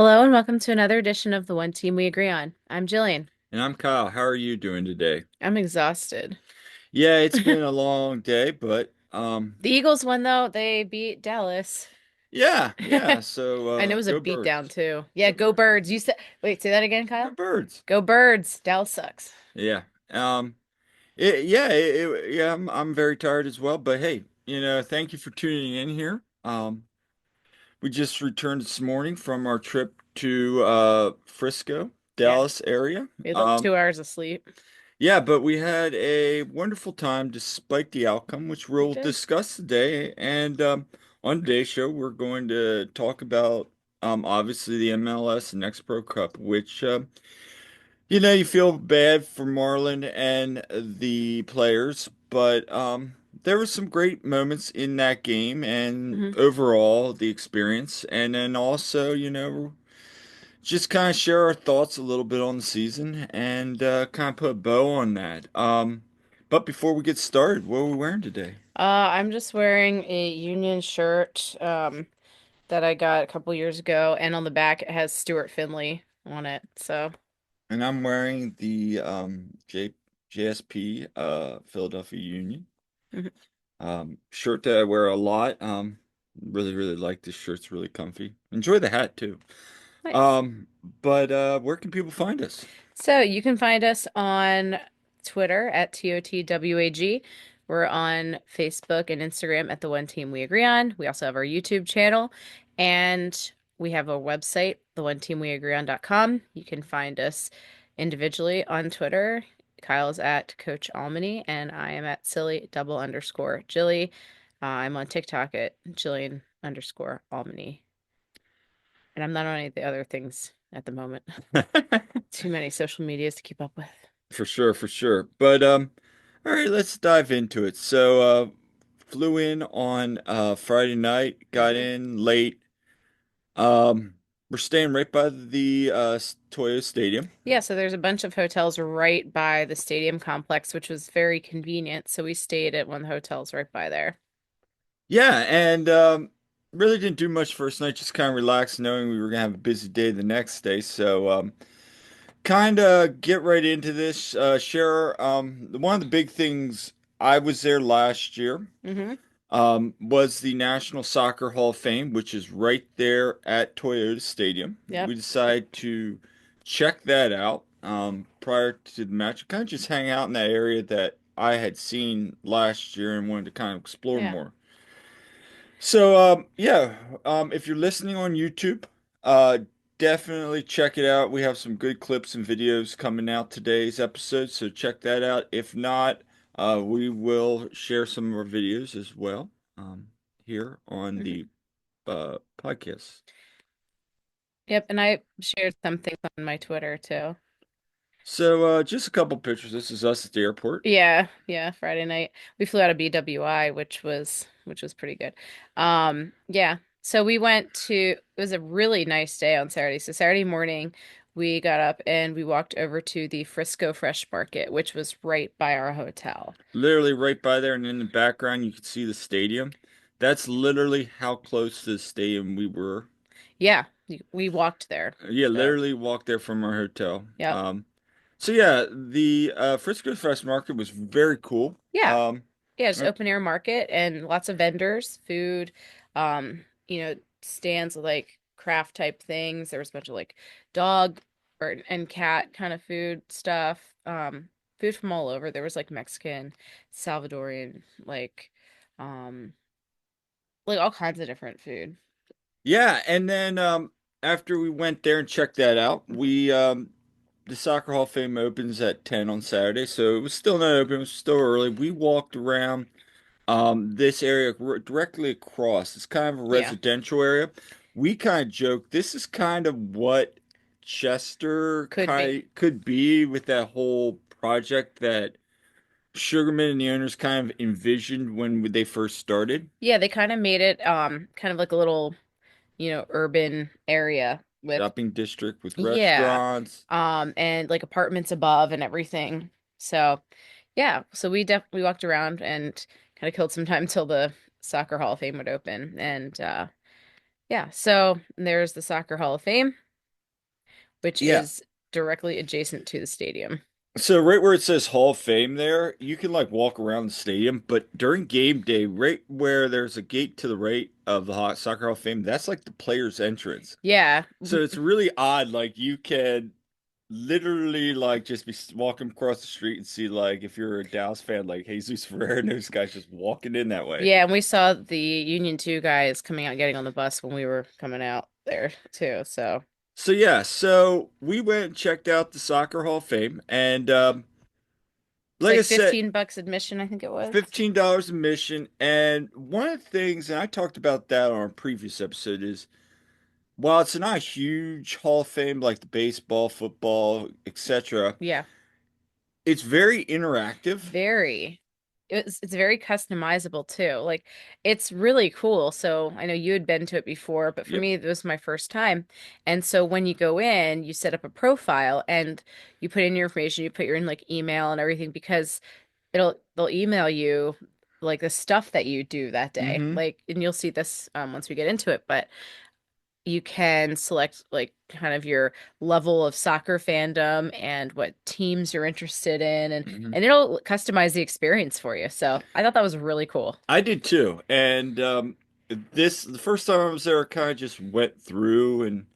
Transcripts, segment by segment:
Hello and welcome to another edition of the One Team We Agree On. I'm Jillian. And I'm Kyle. How are you doing today? I'm exhausted. Yeah, it's been The a long day, but Eagles won though. They beat Dallas. yeah, yeah. And it So was a go beatdown birds. too. Yeah, Go go birds. Birds. You said wait, say that again, Go Kyle. birds. Go Birds. Dallas sucks. Yeah. Yeah, I'm very tired as well, but hey, thank you for tuning in here. We just returned this morning from our trip to Frisco, Yeah. Dallas area. We had like 2 hours of sleep. Yeah, but we had a wonderful time despite the outcome, which We we'll did. discuss today. And on today's show, we're going to talk about obviously the MLS Next Pro Cup, which you feel bad for Marlon and the players, but there were some great moments in that game and Hmm. overall the experience. And then also, just kind of share our thoughts a little bit on the season and kind of put a bow on that. But before we get started, what are we wearing today? I'm just wearing a Union shirt that I got a couple years ago, and on the back it has Stuart Finley on it. So And I'm wearing the JSP Philadelphia Union mhm. shirt that I wear a lot. Really, really like this shirt. It's really comfy. Enjoy the hat too. Nice. Um, but where can people find us? So you can find us on Twitter at TOTWAG. We're on Facebook and Instagram at the One Team We Agree On. We also have our YouTube channel and we have a website, theoneteamweagreeon.com. You can find us individually on Twitter. Kyle's at Coach Almany and I am at silly double underscore Jilly. I'm on TikTok at Jillian underscore Almany. And I'm not on any of the other things at the moment. Too many social medias to keep up with. For sure, for sure. But all right, let's dive into it. So flew in on Friday night, got Hmm. in late. Um we're staying right by the Toyota Stadium. Yeah, so there's a bunch of hotels right by the stadium complex, which was very convenient. So we stayed at one of the hotels right by there. Yeah, and really didn't do much first night, just kind of relaxed knowing we were gonna have a busy day the next day. So kind of get right into this. Share one of the big things I was there last year. Hmm. Was the National Soccer Hall of Fame, which is right there at Toyota Stadium. Yep. We decided to check that out prior to the match, kind of just hang out in that area that I had seen last year and wanted to kind of explore Yeah. more. So, yeah, if you're listening on YouTube, definitely check it out. We have some good clips and videos coming out today's episode, so check that out. If not, we will share some of our videos as well, here on Hmm. the podcast. Yep. And I shared some things on my Twitter too. So, just a couple pictures. This is us at the airport. Yeah, yeah, Friday night. We flew out of BWI, which was pretty good. Yeah. So we went to it was a really nice day on Saturday. So Saturday morning we got up and we walked over to the Frisco Fresh Market, which was right by our hotel. Literally right by there, and in the background, you can see the stadium. That's literally how close to the stadium we were. Yeah, we walked there. Yeah, So, literally walked there from our hotel. yep. So yeah, the Frisco Fresh Market was very cool. Yeah. Yeah, just Uh, open air market and lots of vendors, food, stands with like craft type things. There was a bunch of like dog or and cat kind of food stuff. Food from all over. There was like Mexican, Salvadorian, um, like all kinds of different food. yeah, and then after we went there and checked that out, we the Soccer Hall of Fame opens at 10 on Saturday, so it was still not open, it was still early. We walked around this area directly across. It's kind of a Yeah. residential area. We kind of joke this is kind of what Chester Could be. kind could be with that whole project that Sugarman and the owners kind of envisioned when they first started. Yeah, they kind of made it kind of like a little, urban area with Shopping district with yeah. restaurants. And like apartments above and everything. So, yeah. So we walked around and kind of killed some time till the Soccer Hall of Fame would open. And yeah, so there's the Soccer Hall of Fame. which Yeah. is directly adjacent to the stadium. So right where it says Hall of Fame there, you can like walk around the stadium, but during game day, right where there's a gate to the right of the Soccer Hall of Fame, that's like the players' entrance. Yeah. So it's really odd. Like you can literally like just be walking across the street and see like if you're a Dallas fan, like Jesus Ferreira and those guys just walking in that way. Yeah, and we saw the Union 2 guys coming out getting on the bus when we were coming out there too. So So yeah, so we went and checked out the Soccer Hall of Fame, and it's like I like said, $15 admission, I think it was. $15 admission. And one of the things, and I talked about that on a previous episode, is while it's not a huge Hall of Fame like the baseball, football, etc., Yeah. it's very interactive. Very. It's very customizable too. Like it's really cool. So I know you had been to it before, but for Yep. me it was my first time. And so when you go in, you set up a profile and you put in your information, you put your in like email and everything because they'll email you like the stuff that you do that day. Mm-hmm. Like and you'll see this once we get into it, but you can select like kind of your level of soccer fandom and what teams you're interested in Mm-hmm. and it'll customize the experience for you. So I thought that was really cool. I did too. And the first time I was there, I kind of just went through and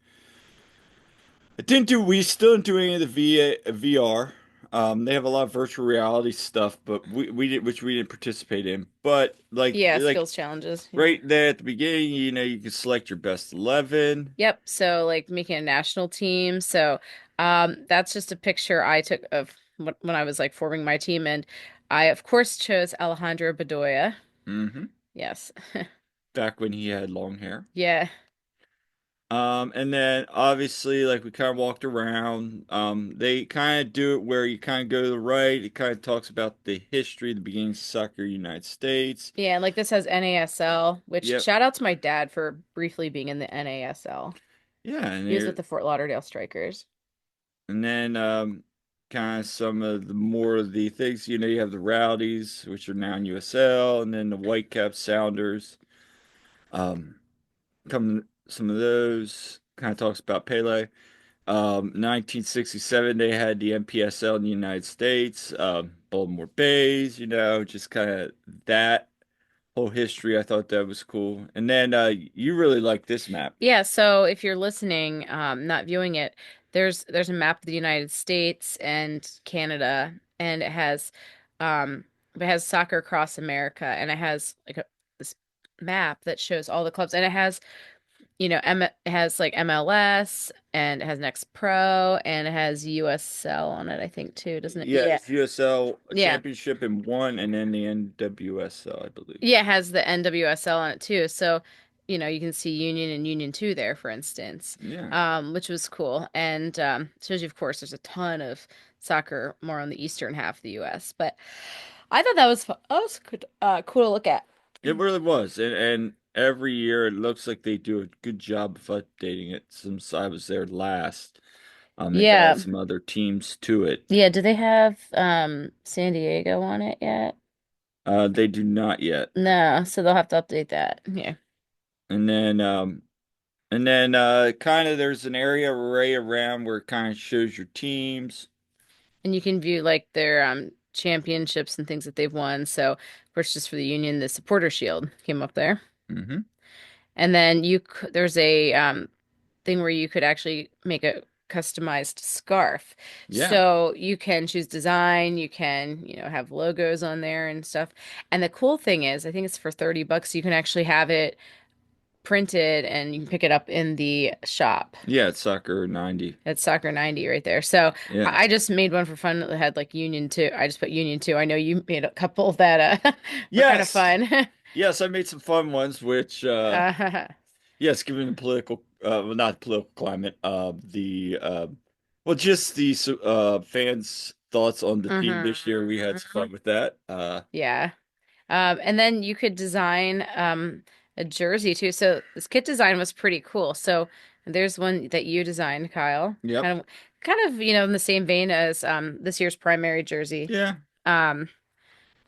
we still didn't do any of the VR. They have a lot of virtual reality stuff, but we did, which we didn't participate in. But Yeah, like skills challenges. Yeah. right there at the beginning, you can select your best 11. Yep. So like making a national team. So that's just a picture I took of when I was like forming my team and I of course chose Alejandro Bedoya. Mm-hmm. Yes. Back when he had long hair. Yeah. And then obviously, like we kind of walked around. They kind of do it where you kind of go to the right. It kind of talks about the history, the beginning of soccer, United States. Yeah, and like this has NASL, which Yep. shout out to my dad for briefly being in the NASL. Yeah, and He was there, with the Fort Lauderdale Strikers. and then kind of some of the more of the things. You have the Rowdies, which are now in USL, and then the Whitecap Sounders. Um, come some of those kind of talks about Pele. 1967, they had the MPSL in the United States, Baltimore Bays, just kind of that whole history. I thought that was cool. And then you really like this map. Yeah, so if you're listening, not viewing it, there's a map of the United States and Canada, and it has soccer across America, and it has like this map that shows all the clubs, and it has it has like MLS and it has Next Pro and it has USL on it, I think too, doesn't it? Yeah, Yeah. it's USL Yeah. Championship in one, and then the NWSL, I believe. Yeah, it has the NWSL on it too. So, you can see Union and Union 2 there, for instance, Yeah. which was cool. And shows you, of course, there's a ton of soccer more on the eastern half of the US. But I thought that was cool to look at. It really was. And every year it looks like they do a good job of updating it since I was there last. They've Yeah. added some other teams to it. Yeah, do they have San Diego on it yet? They do not yet. No, so they'll have to update that. Yeah. And then kind of there's an area right around where it kind of shows your teams. And you can view like their championships and things that they've won. So, of course, just for the Union, the Supporter Shield came up there. Hmm. And then there's a thing where you could actually make a customized scarf. Yeah. So you can choose design, you can, have logos on there and stuff. And the cool thing is, I think it's for $30, you can actually have it printed and you can pick it up in the shop. Yeah, it's Soccer 90. That's Soccer 90 right there. So Yeah. I just made one for fun that had like Union 2. I just put Union 2. I know you made a couple that were kind of Yes. fun. Yes, I made some fun ones, which Uh, yes, given the political well, not political climate, the well, just the fans' thoughts on the team mhm, this year, we had some mhm. fun with that. Yeah. And then you could design a jersey too. So this kit design was pretty cool. So there's one that you designed, Kyle. Yep. Kind of, in the same vein as this year's primary jersey. Yeah. Um,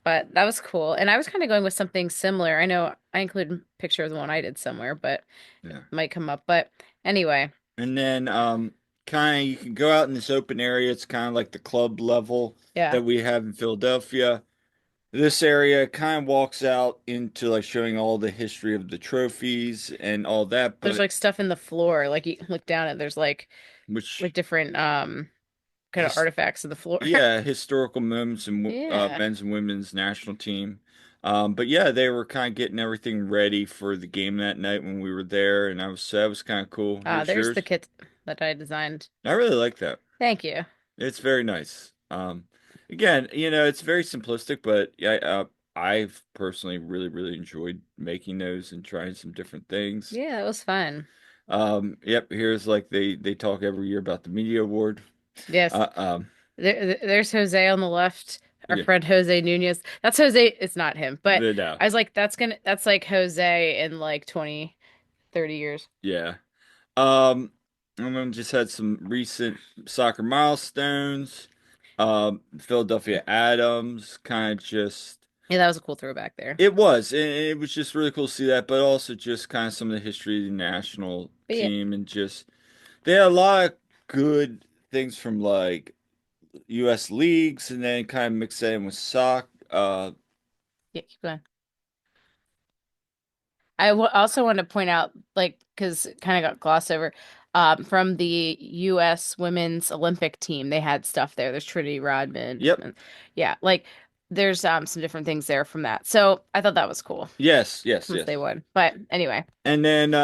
but that was cool. And I was kind of going with something similar. I know I included a picture of the one I did somewhere, but Yeah. might come up. But anyway, And then kind of you can go out in this open area. It's kind of like the club level Yeah. that we have in Philadelphia. This area kind of walks out into like showing all the history of the trophies and all that, There's but like stuff in the floor. Like you look down at there's like which different kind of his artifacts in the floor. yeah, historical moments in Yeah. men's and women's national team. But yeah, they were kind of getting everything ready for the game that night when we were there, and that was kind of cool. Here's There's the yours. kit that I designed. I really like that. Thank you. It's very nice. Again, it's very simplistic, but yeah, I've personally really enjoyed making those and trying some different things. Yeah, that was fun. Yep, here's like they talk every year about the media award. Yes. Uh, um, There's Jose on the left, our yeah, friend Jose Nunez. That's Jose. It's not him, but no, I was like, that's like Jose in like 20, 30 years. yeah. And then just had some recent soccer milestones. Philadelphia Adams kind of just Yeah, that was a cool throwback there. it was, and it was just really cool to see that, but also just kind of some of the history of the national But yeah, team and just they had a lot of good things from like U.S. leagues, and then kind of mix that in with soccer. yeah, keep going. Also want to point out, like, because it kind of got glossed over, from the U.S. Women's Olympic team, they had stuff there. There's Trinity Rodman, Yep. and yeah, like there's some different things there from that. So I thought that was cool Yes, yes, since they yes. won. But anyway, And then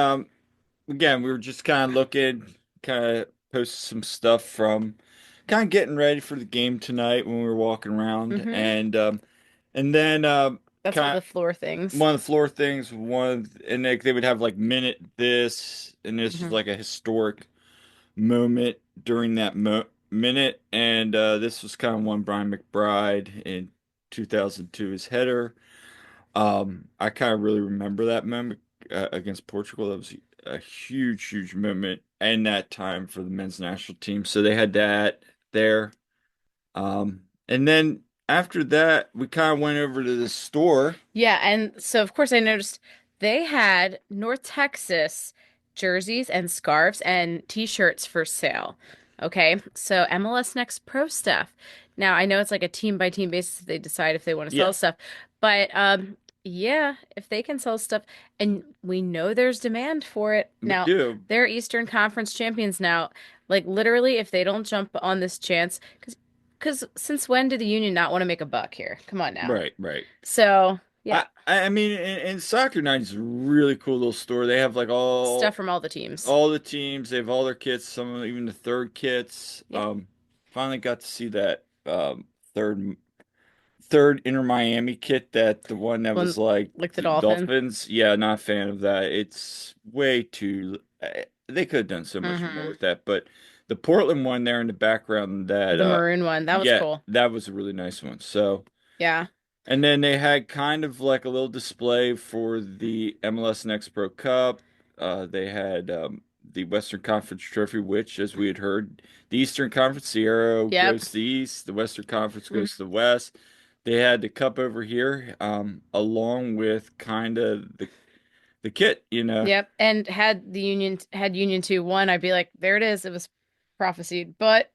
again, we were just kind of looking, kind of posted some stuff from kind of getting ready for the game tonight when we were walking around, hmm and then that's one of kind the floor things. one of the floor things, and they would have like minute this, and this was hmm like a historic moment during that minute, and this was kind of one Brian McBride in 2002, his header. I kind of really remember that moment against Portugal. That was a huge moment and that time for the men's national team. So they had that there. And then after that, we kind of went over to the store. Yeah, and so of course I noticed they had North Texas jerseys and scarves and t-shirts for sale. Okay, so MLS Next Pro stuff. Now I know it's like a team by team basis they decide if they want to Yeah, sell stuff, but yeah, if they can sell stuff and we know there's demand for it. we Now, do. they're Eastern Conference champions now. Like literally if they don't jump on this chance, because since when did the Union not want to make a buck here? Come on now. Right, right. So, yeah. I mean, in Soccer Night is a really cool little store. They have like Stuff from all the teams. all the teams. They have all their kits. Some of them, even the third kits. Yeah. Finally got to see that third third Inter Miami kit. That the one that One was like like the the dolphin. Dolphins. Yeah, not a fan of that. It's way too. They could have done so much more hmm with that. But the Portland one there in the background. That The maroon one. That was yeah, cool. that was a really nice one. So. Yeah. And then they had kind of like a little display for the MLS Next Pro Cup. They had the Western Conference Trophy, which, as we had heard, the Eastern Conference, the arrow Yep. goes to the East, the Western Conference Mhm. goes to the West. They had the cup over here, along with kind of the kit. Yep. And had Union 2 won, I'd be like, there it is. It was prophesied. But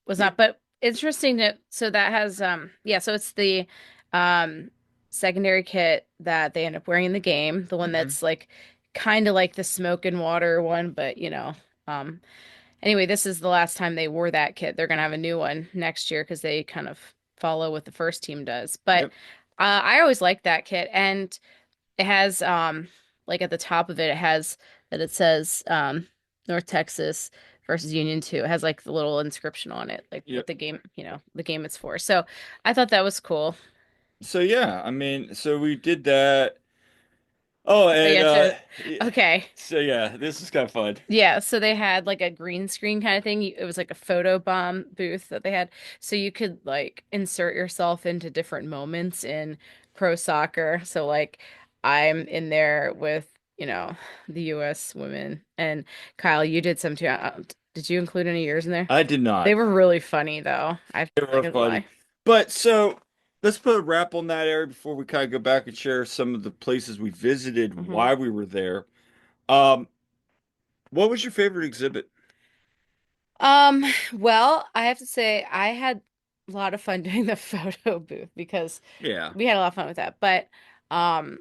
was Yeah. not. But interesting to so that has yeah, so it's the um secondary kit that they end up wearing in the game, the one hmm that's like kind of like the smoke and water one, but anyway, this is the last time they wore that kit. They're gonna have a new one next year because they kind of follow what the first team does. But Yep. I always liked that kit, and it has like at the top of it, it has that it says North Texas versus Union 2. It has like the little inscription on it, like what Yep. the game, the game it's for. So I thought that was cool. So yeah, I mean, so we did that. Oh, Oh and yeah, so yeah. okay. So yeah, this is kind of fun. Yeah, so they had like a green screen kind of thing. It was like a photo bomb booth that they had. So you could like insert yourself into different moments in pro soccer. So like I'm in there with, the US women and Kyle, you did some too. Did you include any of yours in there? I did They not. were really funny though. They I were could funny. lie. But so let's put a wrap on that area before we kind of go back and share some of the places we visited hmm why we were there. Um, what was your favorite exhibit? Um, well, I have to say I had a lot of fun doing the photo booth because Yeah. we had a lot of fun with that. But um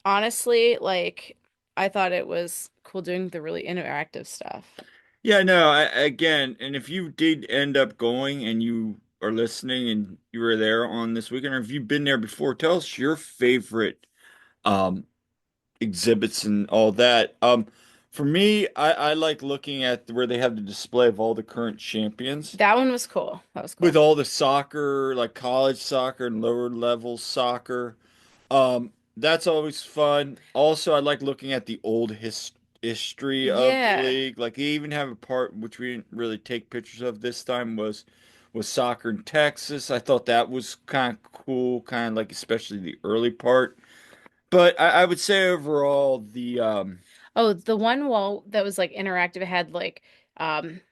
honestly, like I thought it was cool doing the really interactive stuff. Yeah, no, again, and if you did end up going and you are listening and you were there on this weekend, or if you've been there before, tell us your favorite um exhibits and all that. For me, I like looking at where they have the display of all the current champions That one was cool. That was with cool. all the soccer, like college soccer and lower level soccer. That's always fun. Also, I like looking at the old history of the Yeah. league. Like they even have a part which we didn't really take pictures of this time was soccer in Texas. I thought that was kind of cool, kind of like especially the early part. But I would say overall the Oh, the one wall that was like interactive, it had like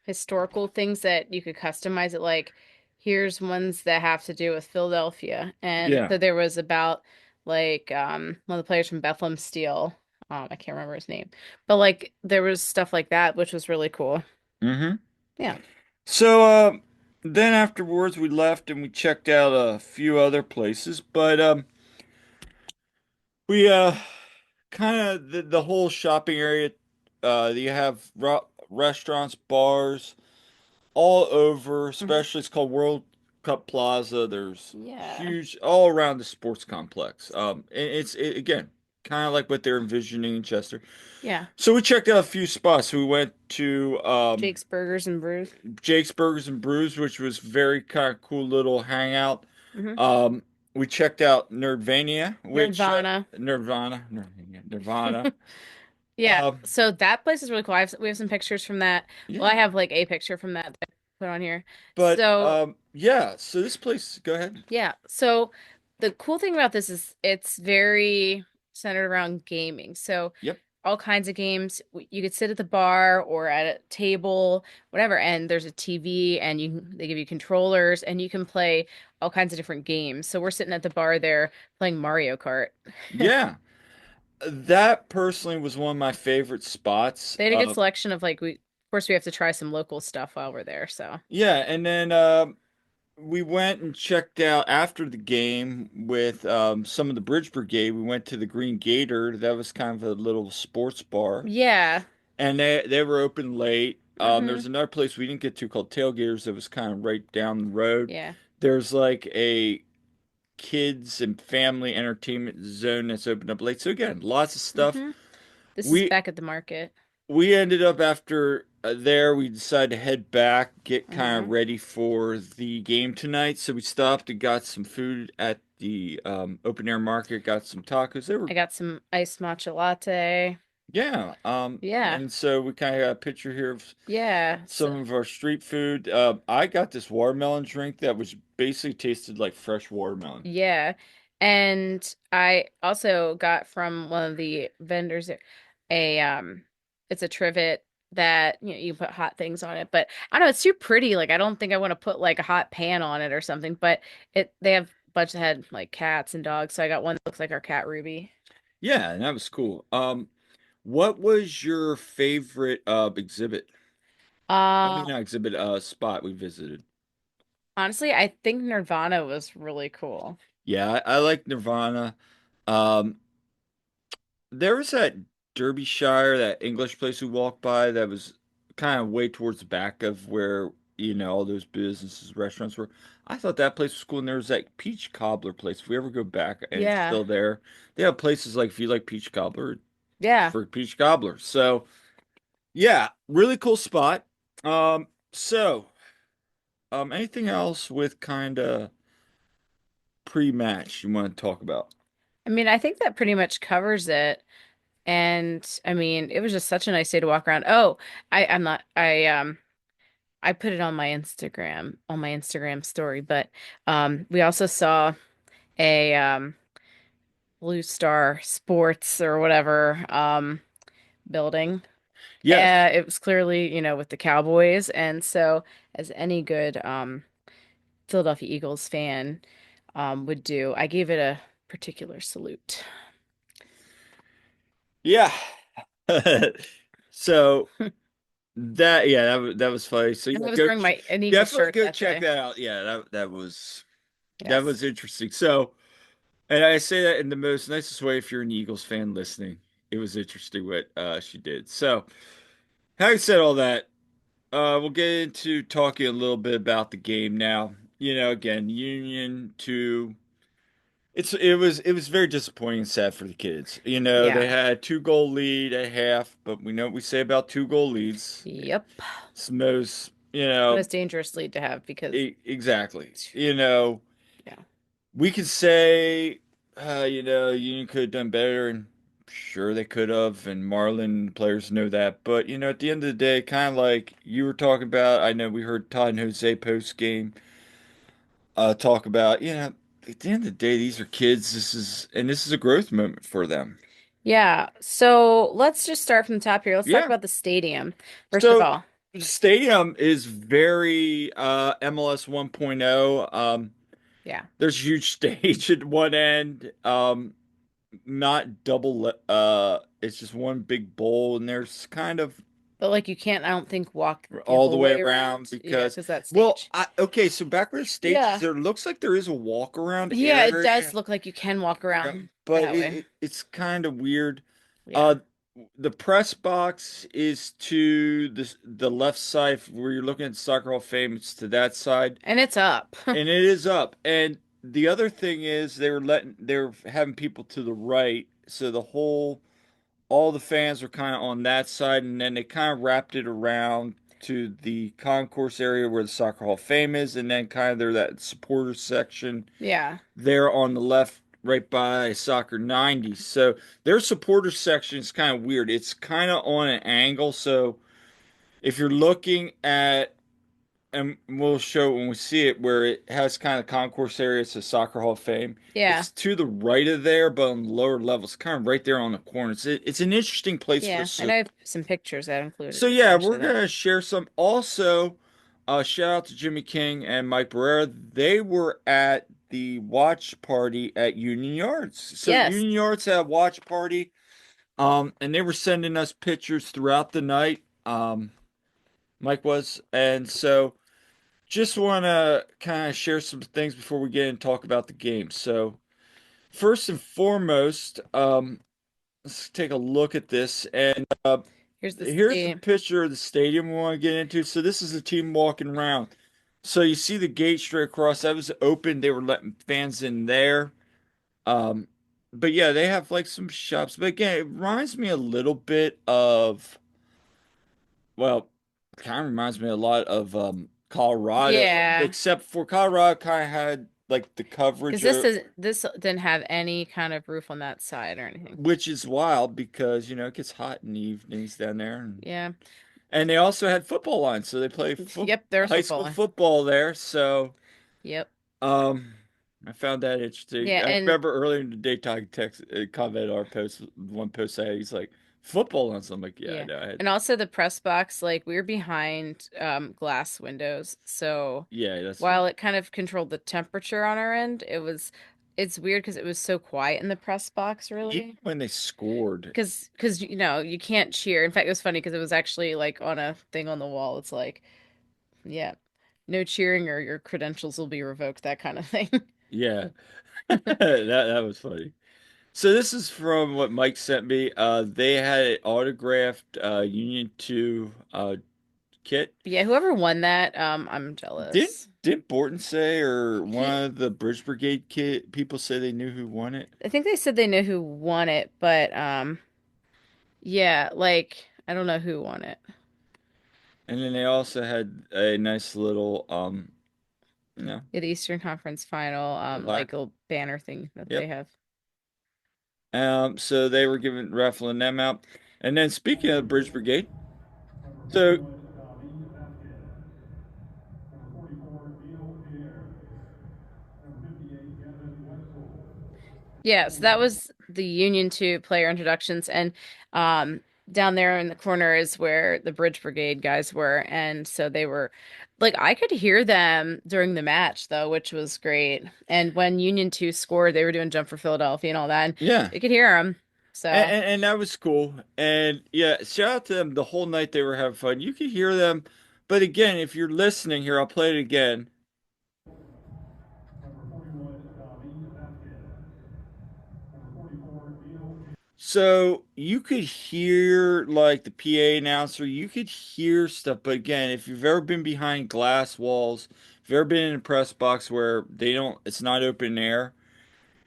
historical things that you could customize it. Like here's ones that have to do with Philadelphia. And yeah. so there was about like one of the players from Bethlehem Steel. I can't remember his name. But like there was stuff like that, which was really cool. Hmm. Yeah. So then afterwards we left and we checked out a few other places, but we kind of the whole shopping area. You have restaurants, bars all over. Hmm. Especially it's called World Cup Plaza. There's Yeah. huge all around the sports complex. And again kind of like what they're envisioning in Chester. Yeah. So we checked out a few spots. We went to Jake's Burgers and Brews. Jake's Burgers and Brews, which was very kind of cool little hangout. Hmm. Um, we checked out Nerdvania, which Nirvana. Nirvana. Yeah, Um, so that place is really cool. We have some pictures from that. Well, I yeah, have like a picture from that I put on here. but So, yeah. So this place, go ahead. yeah. So the cool thing about this is it's very centered around gaming. So Yep. all kinds of games. You could sit at the bar or at a table, whatever, and there's a TV and they give you controllers and you can play all kinds of different games. So we're sitting at the bar there playing Mario Kart. Yeah, that personally was one of my favorite spots. They had a good selection of like of course we have to try some local stuff while we're there, so. Yeah, and then we went and checked out after the game with some of the Bridge Brigade. We went to the Green Gator. That was kind of a little sports bar. Yeah. And they were open late. There Mm-hmm. was another place we didn't get to called Tailgaters that was kind of right down the road. Yeah. There's like a kids and family entertainment zone that's opened up late. So again, lots of stuff. Mm-hmm. This is We back at the market. we ended up after there, we decided to head back, get kind Mm-hmm. of ready for the game tonight. So we stopped and got some food at the open air market, got some tacos. They were I got some iced matcha latte. yeah. Yeah. And so we kind of got a picture here of Yeah. So, some of our street food. I got this watermelon drink that was basically tasted like fresh watermelon. yeah. And I also got from one of the vendors there a it's a trivet that you put hot things on it. But I don't know, it's too pretty. Like I don't think I want to put like a hot pan on it or something. But they have a bunch that had like cats and dogs. So I got one that looks like our cat Ruby. Yeah, and that was cool. What was your favorite exhibit? I Uh mean, not exhibit, spot we visited. Honestly, I think Nirvana was really cool. Yeah, I like Nirvana. Um, there was that Derbyshire, that English place we walked by that was kind of way towards the back of where, all those businesses, restaurants were. I thought that place was cool. And there was that peach cobbler place. If we ever go back and it's Yeah. still there, they have places like if you like peach cobbler, Yeah. for peach cobbler. So yeah, really cool spot. So anything else with kind of pre-match you want to talk about? I mean, I think that pretty much covers it. And I mean, it was just such a nice day to walk around. Oh, I'm not I put it on my Instagram story, but we also saw a Blue Star Sports or whatever building. Yes. It was clearly, with the Cowboys, and so as any good Philadelphia Eagles fan would do, I gave it a particular salute. Yeah. So That yeah, that was funny. So And yeah, I was wearing my an Eagle definitely shirt go that check day. that out. Yeah, that Yes. was interesting. So, and I say that in the most nicest way if you're an Eagles fan listening. It was interesting what she did. So, having said all that, we'll get into talking a little bit about the game now. Again, Union to it was very disappointing and sad for the kids. They Yeah. had 2 goal lead at half, but we know what we say about 2 goal leads. Yep. It's the most, Most dangerous lead to have because exactly. yeah. We could say, Union could have done better, and sure they could have, and Marlin players know that. But at the end of the day, kind of like you were talking about, I know we heard Todd and Jose post game talk about, at the end of the day, these are kids. This is a growth moment for them. Yeah. So let's just start from the top here. Let's talk Yeah. about the stadium. First of So all. the stadium is very MLS 1.0. Yeah. There's a huge stage at one end. Not it's just one big bowl, and there's kind of But like you can't, I don't think, walk the all the whole way way around around. Yeah, because because that well, stage. okay, so back where the stage is, Yeah. there looks like there is a walk around Yeah, it does area, look like you can walk around but that way. it's kind of weird. Yeah. Uh, the press box is to the left side where you're looking at Soccer Hall of Fame. It's to that side, And it's up. and it is up. And the other thing is they were having people to the right, so all the fans were kind of on that side, and then they kind of wrapped it around to the concourse area where the Soccer Hall of Fame is, and then kind of there that supporter section Yeah. there on the left, right by Soccer 90. So their supporter section is kind of weird. It's kind of on an angle, so if you're looking at and we'll show it when we see it where it has kind of concourse area. It's a Soccer Hall of Fame. Yeah. It's to the right of there, but on the lower levels, kind of right there on the corner. It's an interesting place for Yeah. us. And I have some pictures that So included if you yeah, want to we're show that. gonna share some. Also, shout out to Jimmy King and Mike Barrera. They were at the watch party at Union Yards. So Yes. Union Yards had a watch party, and they were sending us pictures throughout the night. Mike was, and so. Just want to kind of share some things before we get and talk about the game. So, first and foremost, let's take a look at this. And Here's the here's the stadium. picture of the stadium we want to get into. So, this is the team walking around. So, you see the gate straight across. That was open. They were letting fans in there. Um, but yeah, they have like some shops. But again, it reminds me a little bit of, well, kind of reminds me a lot of Colorado, Yeah. except for Colorado kind of had like the Because coverage, this didn't have any kind of roof on that side or anything. which is wild because it gets hot in the evenings down there, Yeah. and they also had football lines, so they play Yep, there's high football school line. football there. So Yep. um, I found that interesting. Yeah, I and remember earlier in the day, Todd text commented our post, one post I had, he's like football lines. I'm like, yeah, I yeah. know. I had, And also the press box, like we were behind glass windows. So yeah, that's while it kind of controlled the temperature on our end, it's weird because it was so quiet in the press box, even really. when they scored. Because you can't cheer. In fact, it was funny because it was actually like on a thing on the wall. It's like, yeah, no cheering or your credentials will be revoked, that kind of thing. Yeah, that was funny. So this is from what Mike sent me. They had an autographed Union 2 kit. Yeah, whoever won that, I'm Didn't jealous. did Borton say or He, one of the Bridge Brigade kit people say they knew who won it? I think they said they knew who won it, but yeah, like I don't know who won it. And then they also had a nice little you know, Yeah, the Eastern Conference Final, plaque. like a banner thing that they Yep. have. So they were giving raffling them out. And then speaking of Bridge Brigade, so Yeah, so that was the Union 2 player introductions, and um, down there in the corner is where the Bridge Brigade guys were, and so they were like I could hear them during the match though, which was great. And when Union 2 scored, they were doing Jump for Philadelphia and all that, and yeah. you could hear them. So, and that was cool. And yeah, shout out to them. The whole night they were having fun. You could hear them. But again, if you're listening here, I'll play it again. So you could hear like the PA announcer, you could hear stuff, but again, if you've ever been behind glass walls, if you've ever been in a press box where it's not open air,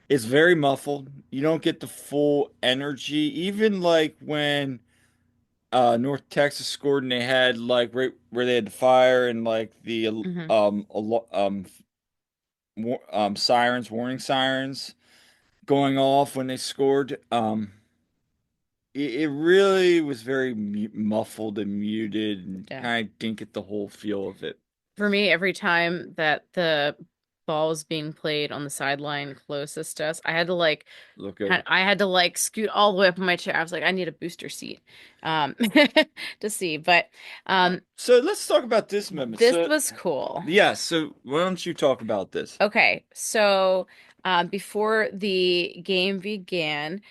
it's very muffled. You don't get the full energy. Even like when North Texas scored and they had like right where they had the fire and like the mhm, sirens, warning sirens going off when they scored. It really was very mu muffled and muted and yeah. kind of didn't get the whole feel of it. For me, every time that the ball was being played on the sideline closest to us, I had to like Look over. I had to like scoot all the way up in my chair. I was like, I need a booster seat, um, to see. But So let's talk about this moment. this So was cool. yeah, so why don't you talk about this? Okay, so before the game began,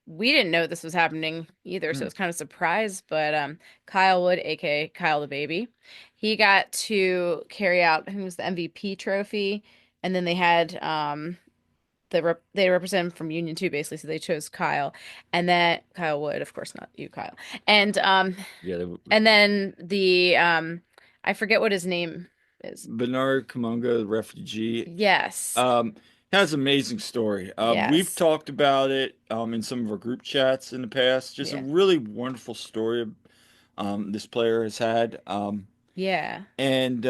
we didn't know this was happening either, so it Hmm. was kind of a surprise. But Kyle Wood, aka Kyle the baby, he got to carry out, I think it was the MVP trophy, and then they had they represent him from Union 2 basically, so they chose Kyle, and then Kyle Wood, of course, not you, Kyle, and Yeah, and then the I forget what his name is. Bernard Kamunga, the refugee, Yes, um, has an amazing story. We've yes, talked about it in some of our group chats in the past. Just a yeah, really wonderful story this player has had. yeah, And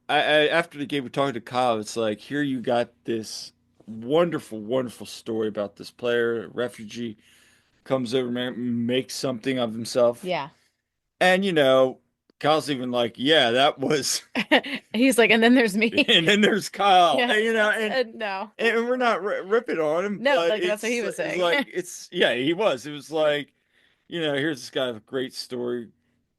after the game, we talked to Kyle. It's like here you got this wonderful, wonderful story about this player, refugee, comes over, makes something of himself, yeah. and Kyle's even like, yeah, that was. He's like, and then there's me. And then there's Kyle, Yeah, no, and we're not ripping on him, no, but like that's what he was it's saying. like yeah, he was. It was like, here's this guy with a great story,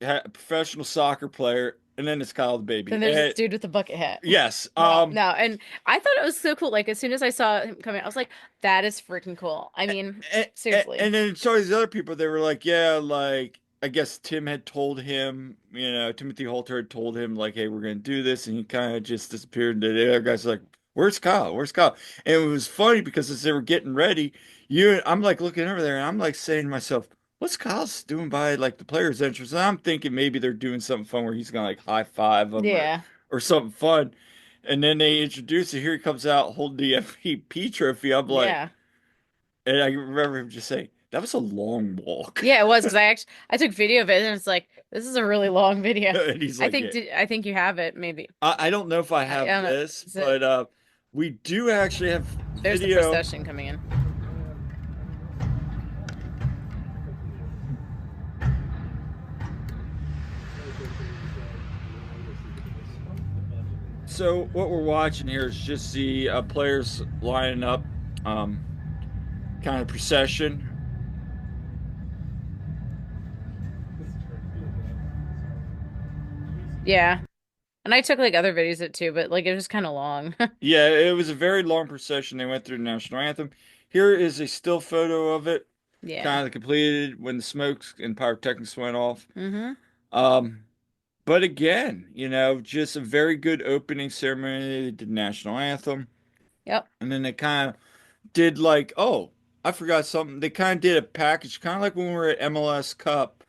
professional soccer player, and then it's Kyle the baby, Then there's this and dude with the bucket hat. yes, No, no, and I thought it was so cool. Like as soon as I saw him coming, I was like, that is freaking cool. I mean, seriously. and then so these other people, they were like, yeah, like I guess Tim had told him, Timothy Holter had told him like, hey, we're gonna do this, and he kind of just disappeared. And the other guys like, where's Kyle? Where's Kyle? And it was funny because as they were getting ready, I'm like looking over there, and I'm like saying to myself, what's Kyle's doing by like the players' entrance? And I'm thinking maybe they're doing something fun where he's gonna like high five them Yeah, or something fun. And then they introduce it. Here he comes out holding the MVP trophy. I'm like, yeah, and I remember him just saying, that was a long walk. yeah. It was because I took video of it, and it's like this is a really long video. And he's like, yeah. I think you have it. Maybe I don't know if I I have don't know. this, Is it? but we do actually have There's the video. procession coming in. So what we're watching here is just the players lining up, um, kind of procession. Yeah, and I took like other videos of it too, but like it was kind of long. Yeah, it was a very long procession. They went through the national anthem. Here is a still photo of it, Yeah. kind of completed when the smokes and pyrotechnics went off. Mm-hmm. Um, but again, just a very good opening ceremony. They did national anthem. Yep. And then they kind of did like, oh, I forgot something. They kind of did a package, kind of like when we were at MLS Cup.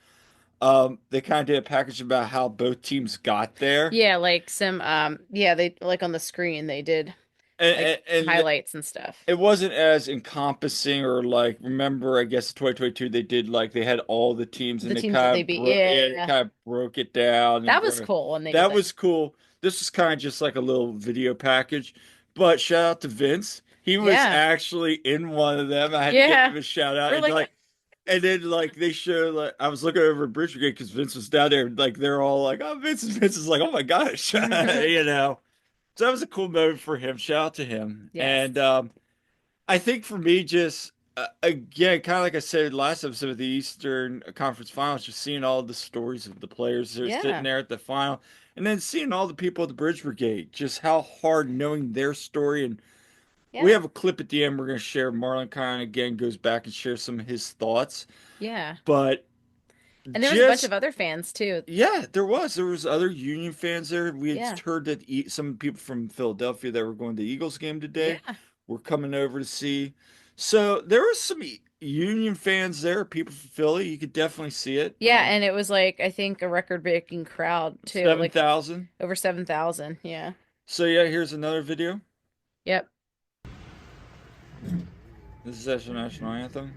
They kind of did a package about how both teams got there. Yeah, like some yeah, they like on the screen they did like And highlights and stuff. it wasn't as encompassing or like, remember, I guess 2022 they did like they had all the teams and The they teams that kind they of beat. broke yeah, they Yeah. kind of broke it down and That was cool when they did that that. was cool. This was kind of just like a little video package. But shout out to Vince. He was Yeah. actually in one of them. I had to give Yeah. him a shout out. We're And like like and then like they show like I was looking over at Bridge Brigade because Vince was down there. Like they're all like, "Oh, Vince is like, oh my gosh," So that was a cool moment for him. Shout out to him. yes. And I think for me, just again, kind of like I said last episode of the Eastern Conference Finals, just seeing all the stories of the players that are sitting Yeah. there at the final, and then seeing all the people at the Bridge Brigade, just how hard knowing their story and we Yeah. have a clip at the end we're going to share. Marlon kind of again goes back and shares some of his thoughts. Yeah. But And there was a bunch just of other fans too. yeah, there was other Union fans there. We had Yeah. heard that some people from Philadelphia that were going to the Eagles game today Yeah. were coming over to see. So there was some Union fans there, people from Philly. You could definitely see it. Yeah, and it was like I think a record-breaking crowd too, like 7,000. over 7,000. Yeah. So yeah, here's another video. Yep. This is the national anthem.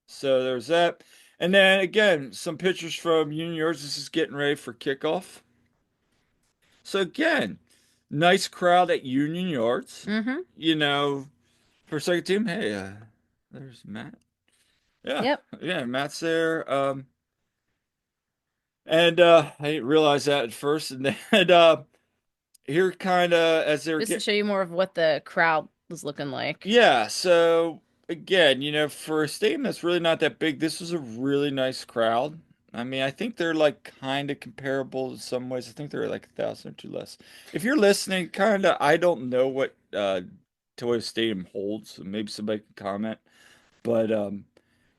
So there's that. And then again, some pictures from Union Yards. This is getting ready for kickoff. So again, nice crowd at Union Yards. Mm-hmm. You know, for second team, hey, there's Matt. Yeah, Yep. yeah, Matt's there. And I didn't realize that at first. And then here kind of as they were Just to getting, show you more of what the crowd was looking like. yeah. So again, for a stadium that's really not that big, this was a really nice crowd. I mean, I think they're like kind of comparable in some ways. I think they're like 1,000 or two less. If you're listening, kind of, I don't know what Toyota Stadium holds. So maybe somebody can comment. But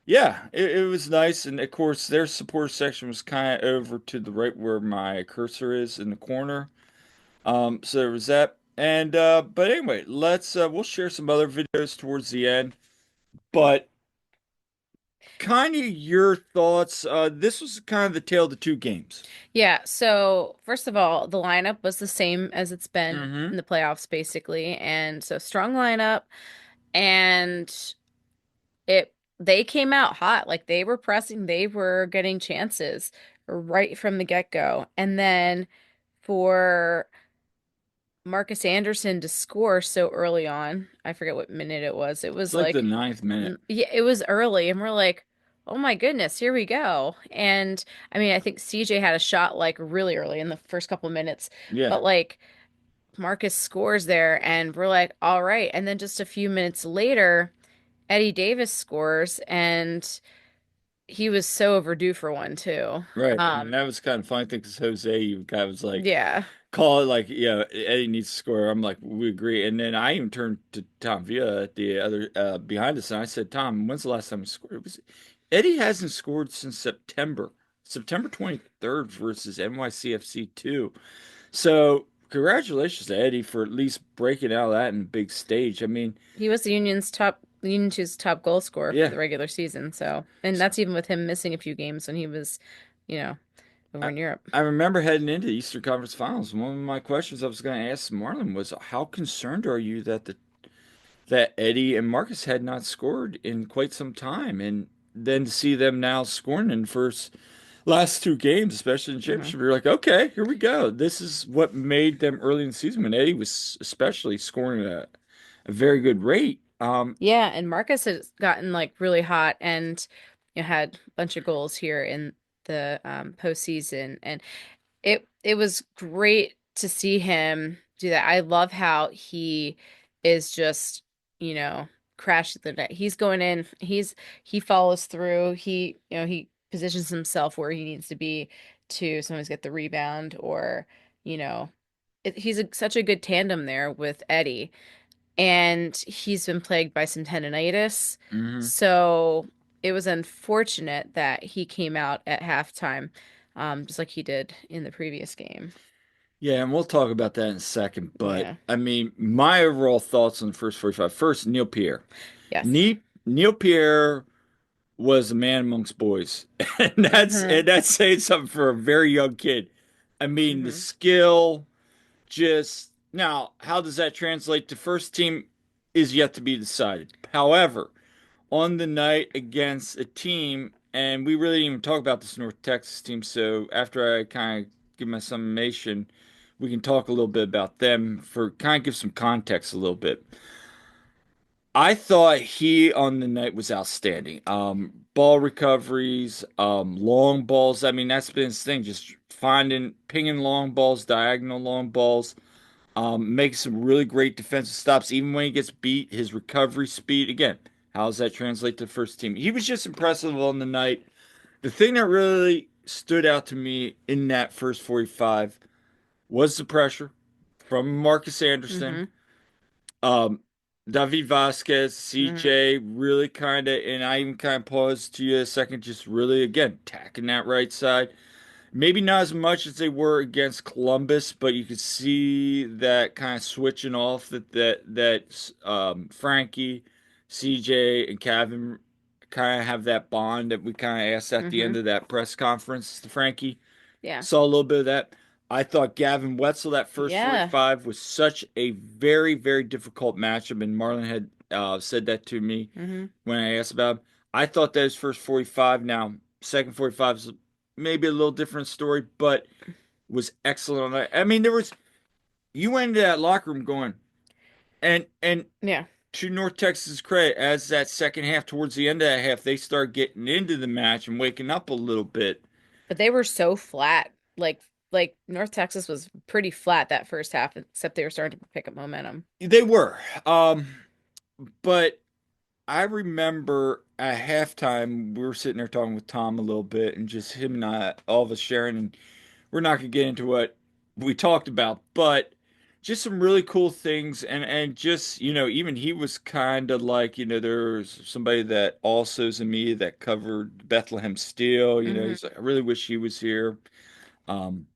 yeah, it was nice. And of course, their support section was kind of over to the right where my cursor is in the corner. So there was that. And but anyway, let's we'll share some other videos towards the end. But kind of your thoughts. This was kind of the tale of the two games. Yeah, so first of all, the lineup was the same as it's been Mm-hmm. in the playoffs, basically. And so strong lineup, and it they came out hot. Like they were pressing, they were getting chances right from the get-go. And then for Marcus Anderson to score so early on, I forget what minute it was. It It's was like the like ninth minute. yeah, it was early, and we're like, oh my goodness, here we go. And I mean, I think CJ had a shot like really early in the first couple of minutes, Yeah, but like Marcus scores there, and we're like, all right. And then just a few minutes later, Eddie Davis scores, and he was so overdue for one too. right. And that was kind of funny thing because Jose, you guy was like, Yeah, call it like, yeah, Eddie needs to score. I'm like, we agree. And then I even turned to Tom Villa at the other behind us, and I said, Tom, when's the last time he scored? It was Eddie hasn't scored since September 23rd versus NYCFC 2. So congratulations to Eddie for at least breaking out of that in a big stage. I mean, he was the Union 2's top goal scorer for yeah. the regular season. So, and that's even with him missing a few games when he was, you know, over I, in Europe. I remember heading into the Eastern Conference Finals. One of my questions I was going to ask Marlon was, how concerned are you that Eddie and Marcus had not scored in quite some time, and then to see them now scoring in the first last two games, especially in the hmm championship, you're like, okay, here we go. This is what made them early in the season when Eddie was especially scoring at a very good rate. Yeah, and Marcus has gotten like really hot and had a bunch of goals here in the postseason, and it was great to see him do that. I love how he is just, you know, crashing the net. He's going in, he follows through, he positions himself where he needs to be to sometimes get the rebound or, you know, he's such a good tandem there with Eddie, and he's been plagued by some tendonitis. mhm. So it was unfortunate that he came out at halftime, just like he did in the previous game. Yeah, and we'll talk about that in a second. But Yeah. I mean, my overall thoughts on the first 45. First, Neil Pierre. Yes. Neil Pierre was a man amongst boys, and Mm-hmm. that's saying something for a very young kid. I mean, the Mm-hmm. skill, just now, how does that translate to first team is yet to be decided. However, on the night against a team, and we really didn't even talk about this North Texas team, so after I kind of give my summation, we can talk a little bit about them for kind of give some context a little bit. I thought he on the night was outstanding. Ball recoveries, long balls. I mean, that's been his thing, just pinging long balls, diagonal long balls, making some really great defensive stops. Even when he gets beat, his recovery speed, again, how does that translate to the first team? He was just impressive on the night. The thing that really stood out to me in that first 45 was the pressure from Marcus Anderson. Mm-hmm. Um, David Vasquez, Mm-hmm. CJ, really kind of, and I even kind of paused to you a second, just really, again, tacking that right side. Maybe not as much as they were against Columbus, but you could see that kind of switching off that Frankie, CJ, and Kevin kind of have that bond that we kind of asked at the Mm-hmm. end of that press conference to Frankie. Yeah. Saw a little bit of that. I thought Gavin Wetzel, that first Yeah. 45 was such a very, very difficult matchup, and Marlon had said that to me Mm-hmm. when I asked about him. I thought that his first 45, now second 45 is maybe a little different story, but was excellent on that. I mean, you went into that locker room going, and Yeah. to North Texas' credit, as that second half towards the end of that half, they start getting into the match and waking up a little bit. But they were so flat. Like North Texas was pretty flat that first half, except they were starting to pick up momentum. They were. But I remember at halftime, we were sitting there talking with Tom a little bit, and just him and I, all of us sharing, and we're not gonna get into what we talked about, but just some really cool things, and just even he was kind of like, there's somebody that also is in me that covered Bethlehem Steel. Hmm. He's like, I really wish he was here. Um,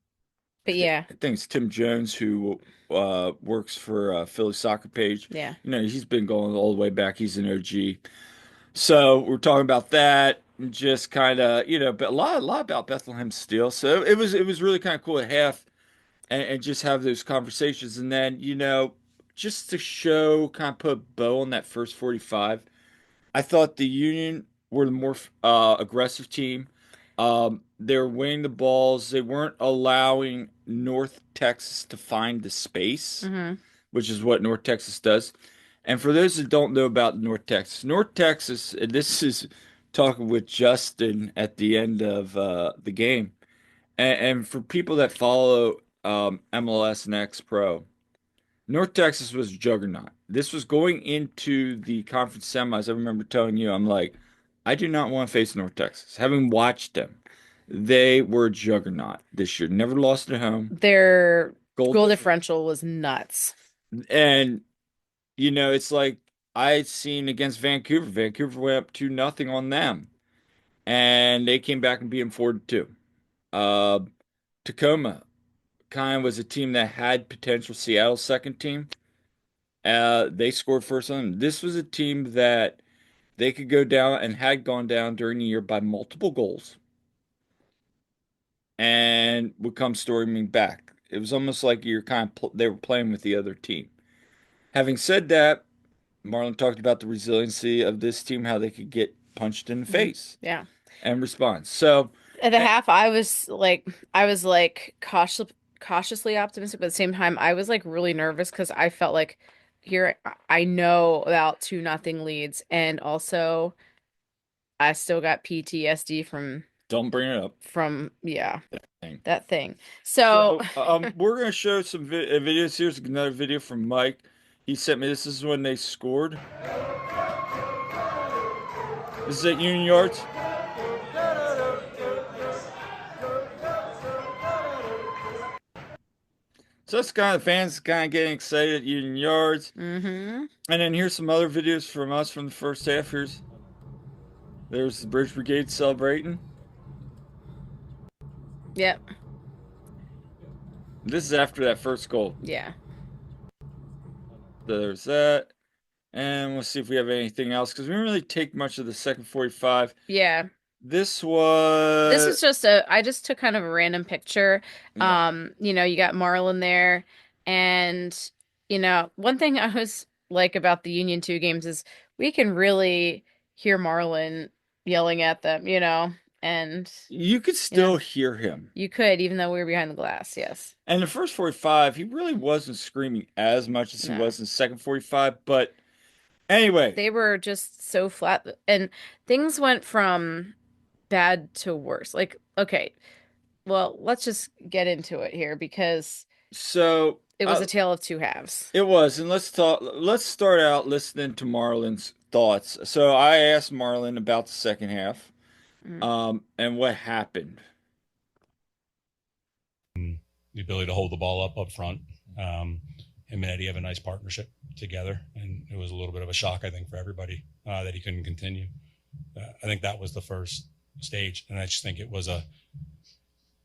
But yeah, I think it's Tim Jones who works for Philly Soccer Page. yeah. He's been going all the way back. He's an OG. So we're talking about that, and just kind of, but a lot about Bethlehem Steel. So it was really kind of cool at half, and just have those conversations, and then just to show, kind of put a bow on that first 45. I thought the Union were the more aggressive team. They were winning the balls. They weren't allowing North Texas to find the space, Hmm. which is what North Texas does. And for those that don't know about North Texas, and this is talking with Justin at the end of the game, and for people that follow MLS Next Pro, North Texas was a juggernaut. This was going into the conference semis. I remember telling you, I'm like, I do not want to face North Texas. Having watched them, they were a juggernaut this year. Never lost at home. Their Goal goal difference. differential was nuts. And it's like I'd seen against Vancouver. Vancouver went up 2-0 on them, and they came back and beat them 4-2. Uh, Tacoma kind of was a team that had potential. Seattle's second team. They scored first on them. This was a team that they could go down and had gone down during the year by multiple goals and would come storming back. It was almost like they were playing with the other team. Having said that, Marlon talked about the resiliency of this team, how they could get punched in the Hmm. face Yeah. and respond. So, At the eh, half, I was like cautiously optimistic, but at the same time, I was like really nervous because I felt like here I know about 2-0 leads, and also I still got PTSD don't bring it up. from yeah, Thing. that thing. So So, we're gonna show some videos. Here's another video from Mike. He sent me. This is when they scored. This is at Union Yards. So that's kind of fans kind of getting excited at Union Yards. hmm. And then here's some other videos from us from the first half. There's the Bridge Brigade celebrating. Yep. This is after that first goal. Yeah. So there's that. And we'll see if we have anything else because we didn't really take much of the second 45. Yeah. This This was, was I just took kind of a random picture. yeah. You got Marlon there, and one thing I was like about the Union 2 games is we can really hear Marlon yelling at them, and You could you know, still hear him. you could even though we were behind the glass, yes. And the first 45, he really wasn't screaming as much as he No. was in the second 45. But anyway, They were just so flat and things went from bad to worse. Like, okay, well, let's just get into it here because so it was a tale of two halves. it was, and let's talk. Let's start out listening to Marlon's thoughts. So I asked Marlon about the second half, Mm. and what happened. The ability to hold the ball up front Him and Eddie have a nice partnership together, and it was a little bit of a shock, I think, for everybody that he couldn't continue. I think that was the first stage, and I just think it was a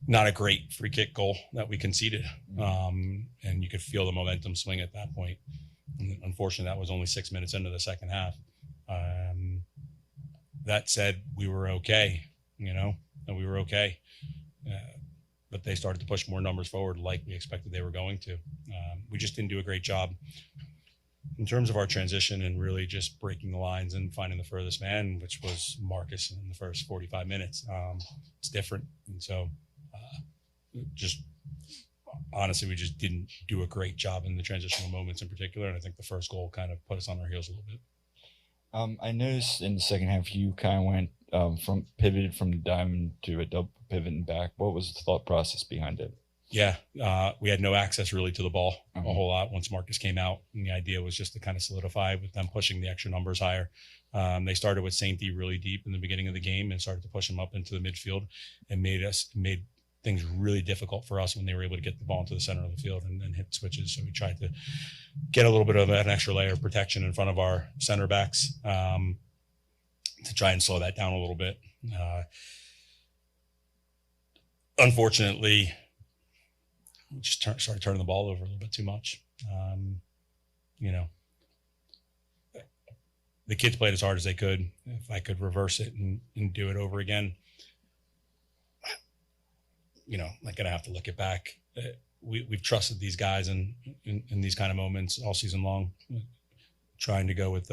not a great free kick goal that we conceded, and you could feel the momentum swing at that point. And unfortunately, that was only 6 minutes into the second half. That said, we were okay, and we were okay. But they started to push more numbers forward like we expected they were going to. We just didn't do a great job in terms of our transition and really just breaking the lines and finding the furthest man, which was Marcus in the first 45 minutes. It's different. And so just honestly, we just didn't do a great job in the transitional moments in particular. And I think the first goal kind of put us on our heels a little bit. I noticed in the second half you kind of went from pivoted from the diamond to a double pivot and back. What was the thought process behind it? Yeah, we had no access really to the ball a whole lot once Marcus came out, and the idea was just to kind of solidify with them pushing the extra numbers higher. They started with Sainty really deep in the beginning of the game and started to push him up into the midfield, and made things really difficult for us when they were able to get the ball into the center of the field and hit switches. So we tried to get a little bit of an extra layer of protection in front of our center backs to try and slow that down a little bit. Unfortunately, we just started turning the ball over a little bit too much. The kids played as hard as they could. If I could reverse it and do it over again, not going to have to look it back. We've trusted these guys in these kind of moments all season long. Trying to go with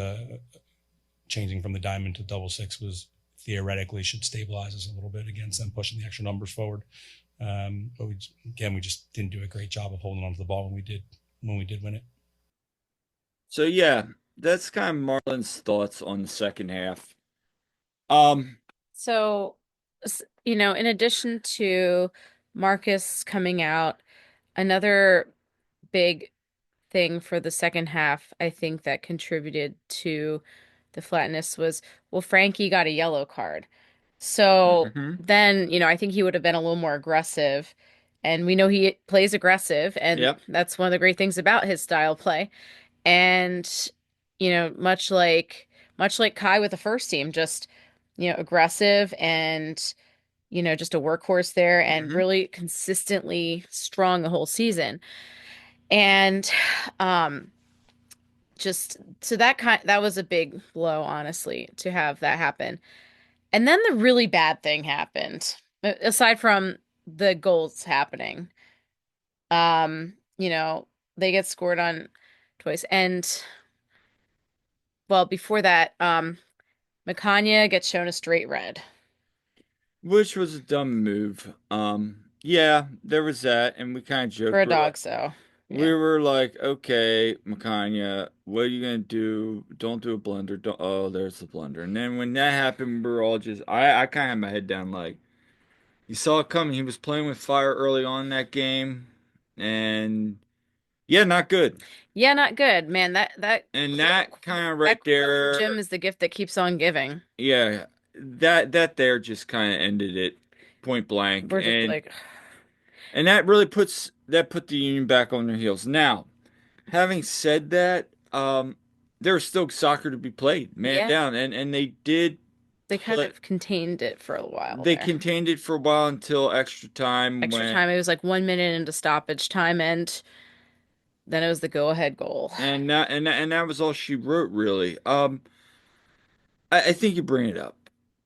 changing from the diamond to double six was theoretically should stabilize us a little bit against them pushing the extra numbers forward. But we just didn't do a great job of holding on to the ball when we did win it. So yeah, that's kind of Marlon's thoughts on the second half. Um, So, in addition to Marcus coming out, another big thing for the second half, I think that contributed to the flatness was, well, Frankie got a yellow card. So mhm. then, I think he would have been a little more aggressive. And we know he plays aggressive, and Yep. that's one of the great things about his style play. And, much like Kai with the first team, just, aggressive and, just a workhorse there and Mhm. really consistently strong the whole season. And just so that was a big blow, honestly, to have that happen. And then the really bad thing happened, aside from the goals happening. Um, you know, they get scored on twice. And well, before that, Makanya gets shown a straight red Which was a dumb move. Yeah, there was that, and we kind of for joked. a dog, so We yeah. were like, okay, Makanya, what are you gonna do? Don't do a blunder. Don't. Oh, there's the blunder. And then when that happened, we were all just. I kind of had my head down, like you saw it coming. He was playing with fire early on in that game, and yeah, not good. Yeah, not good, man. And that kind of That right quote from Jim there, is the gift that keeps on giving. yeah, that there just kind of ended it, point blank, We're just like, and that really put the Union back on their heels. Now, having said that, there was still soccer to be played, man yeah, down, and they did they kind play. of contained it for a while They there. contained it for a while until extra time Extra when, time, it was like 1 minute into stoppage time, and then it was the go-ahead goal. and that was all she wrote, really. I think you bring it up.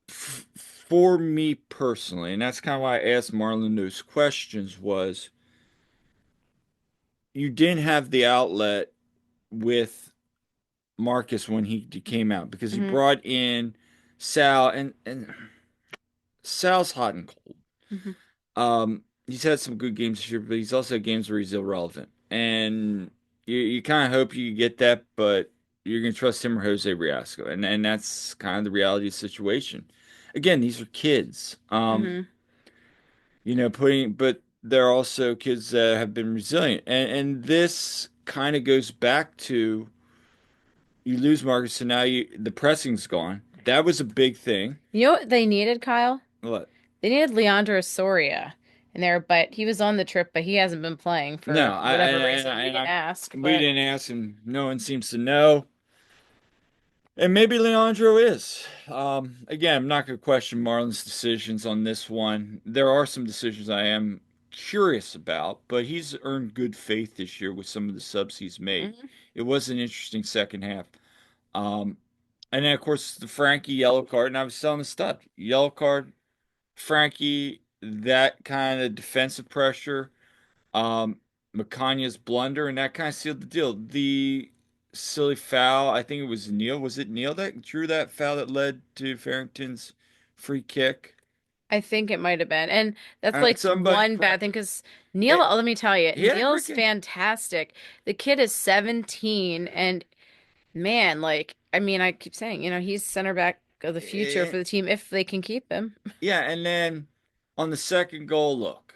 For me personally, and that's kind of why I asked Marlon those questions, was you didn't have the outlet with Marcus when he came out because he Hmm. brought in Sal and Sal's hot and cold. Hmm. He's had some good games this year, but he's also had games where he's irrelevant. And you kind of hope you get that, but you're gonna trust him or Jose Riasco. And that's kind of the reality of the situation. Again, these are kids. Hmm. But they're also kids that have been resilient. And this kind of goes back to you lose Marcus, so now the pressing's gone. That was a big thing. You know what they needed, Kyle? What? They needed Leandro Soria. in there, but he was on the trip, but he hasn't been playing No, for whatever reason. We didn't ask, we but didn't ask him. No one seems to know. And maybe Leandro is. Again, I'm not going to question Marlon's decisions on this one. There are some decisions I am curious about, but he's earned good faith this year with some of the subs he's made. mhm. It was an interesting second half. Um, and then, of course, the Frankie yellow card, and I was telling the stud, yellow card, Frankie, that kind of defensive pressure, Macanya's blunder, and that kind of sealed the deal. The silly foul, I think it was Neil. Was it Neil that drew that foul that led to Farrington's free kick? I think it might have been. And that's like Somebody, one bad thing because Neil, it, let me tell you, he had a great Neil's game. fantastic. The kid is 17 and man, like, I mean, I keep saying, he's center back of the future Eh, for the team if they can keep him. yeah, and then on the second goal, look,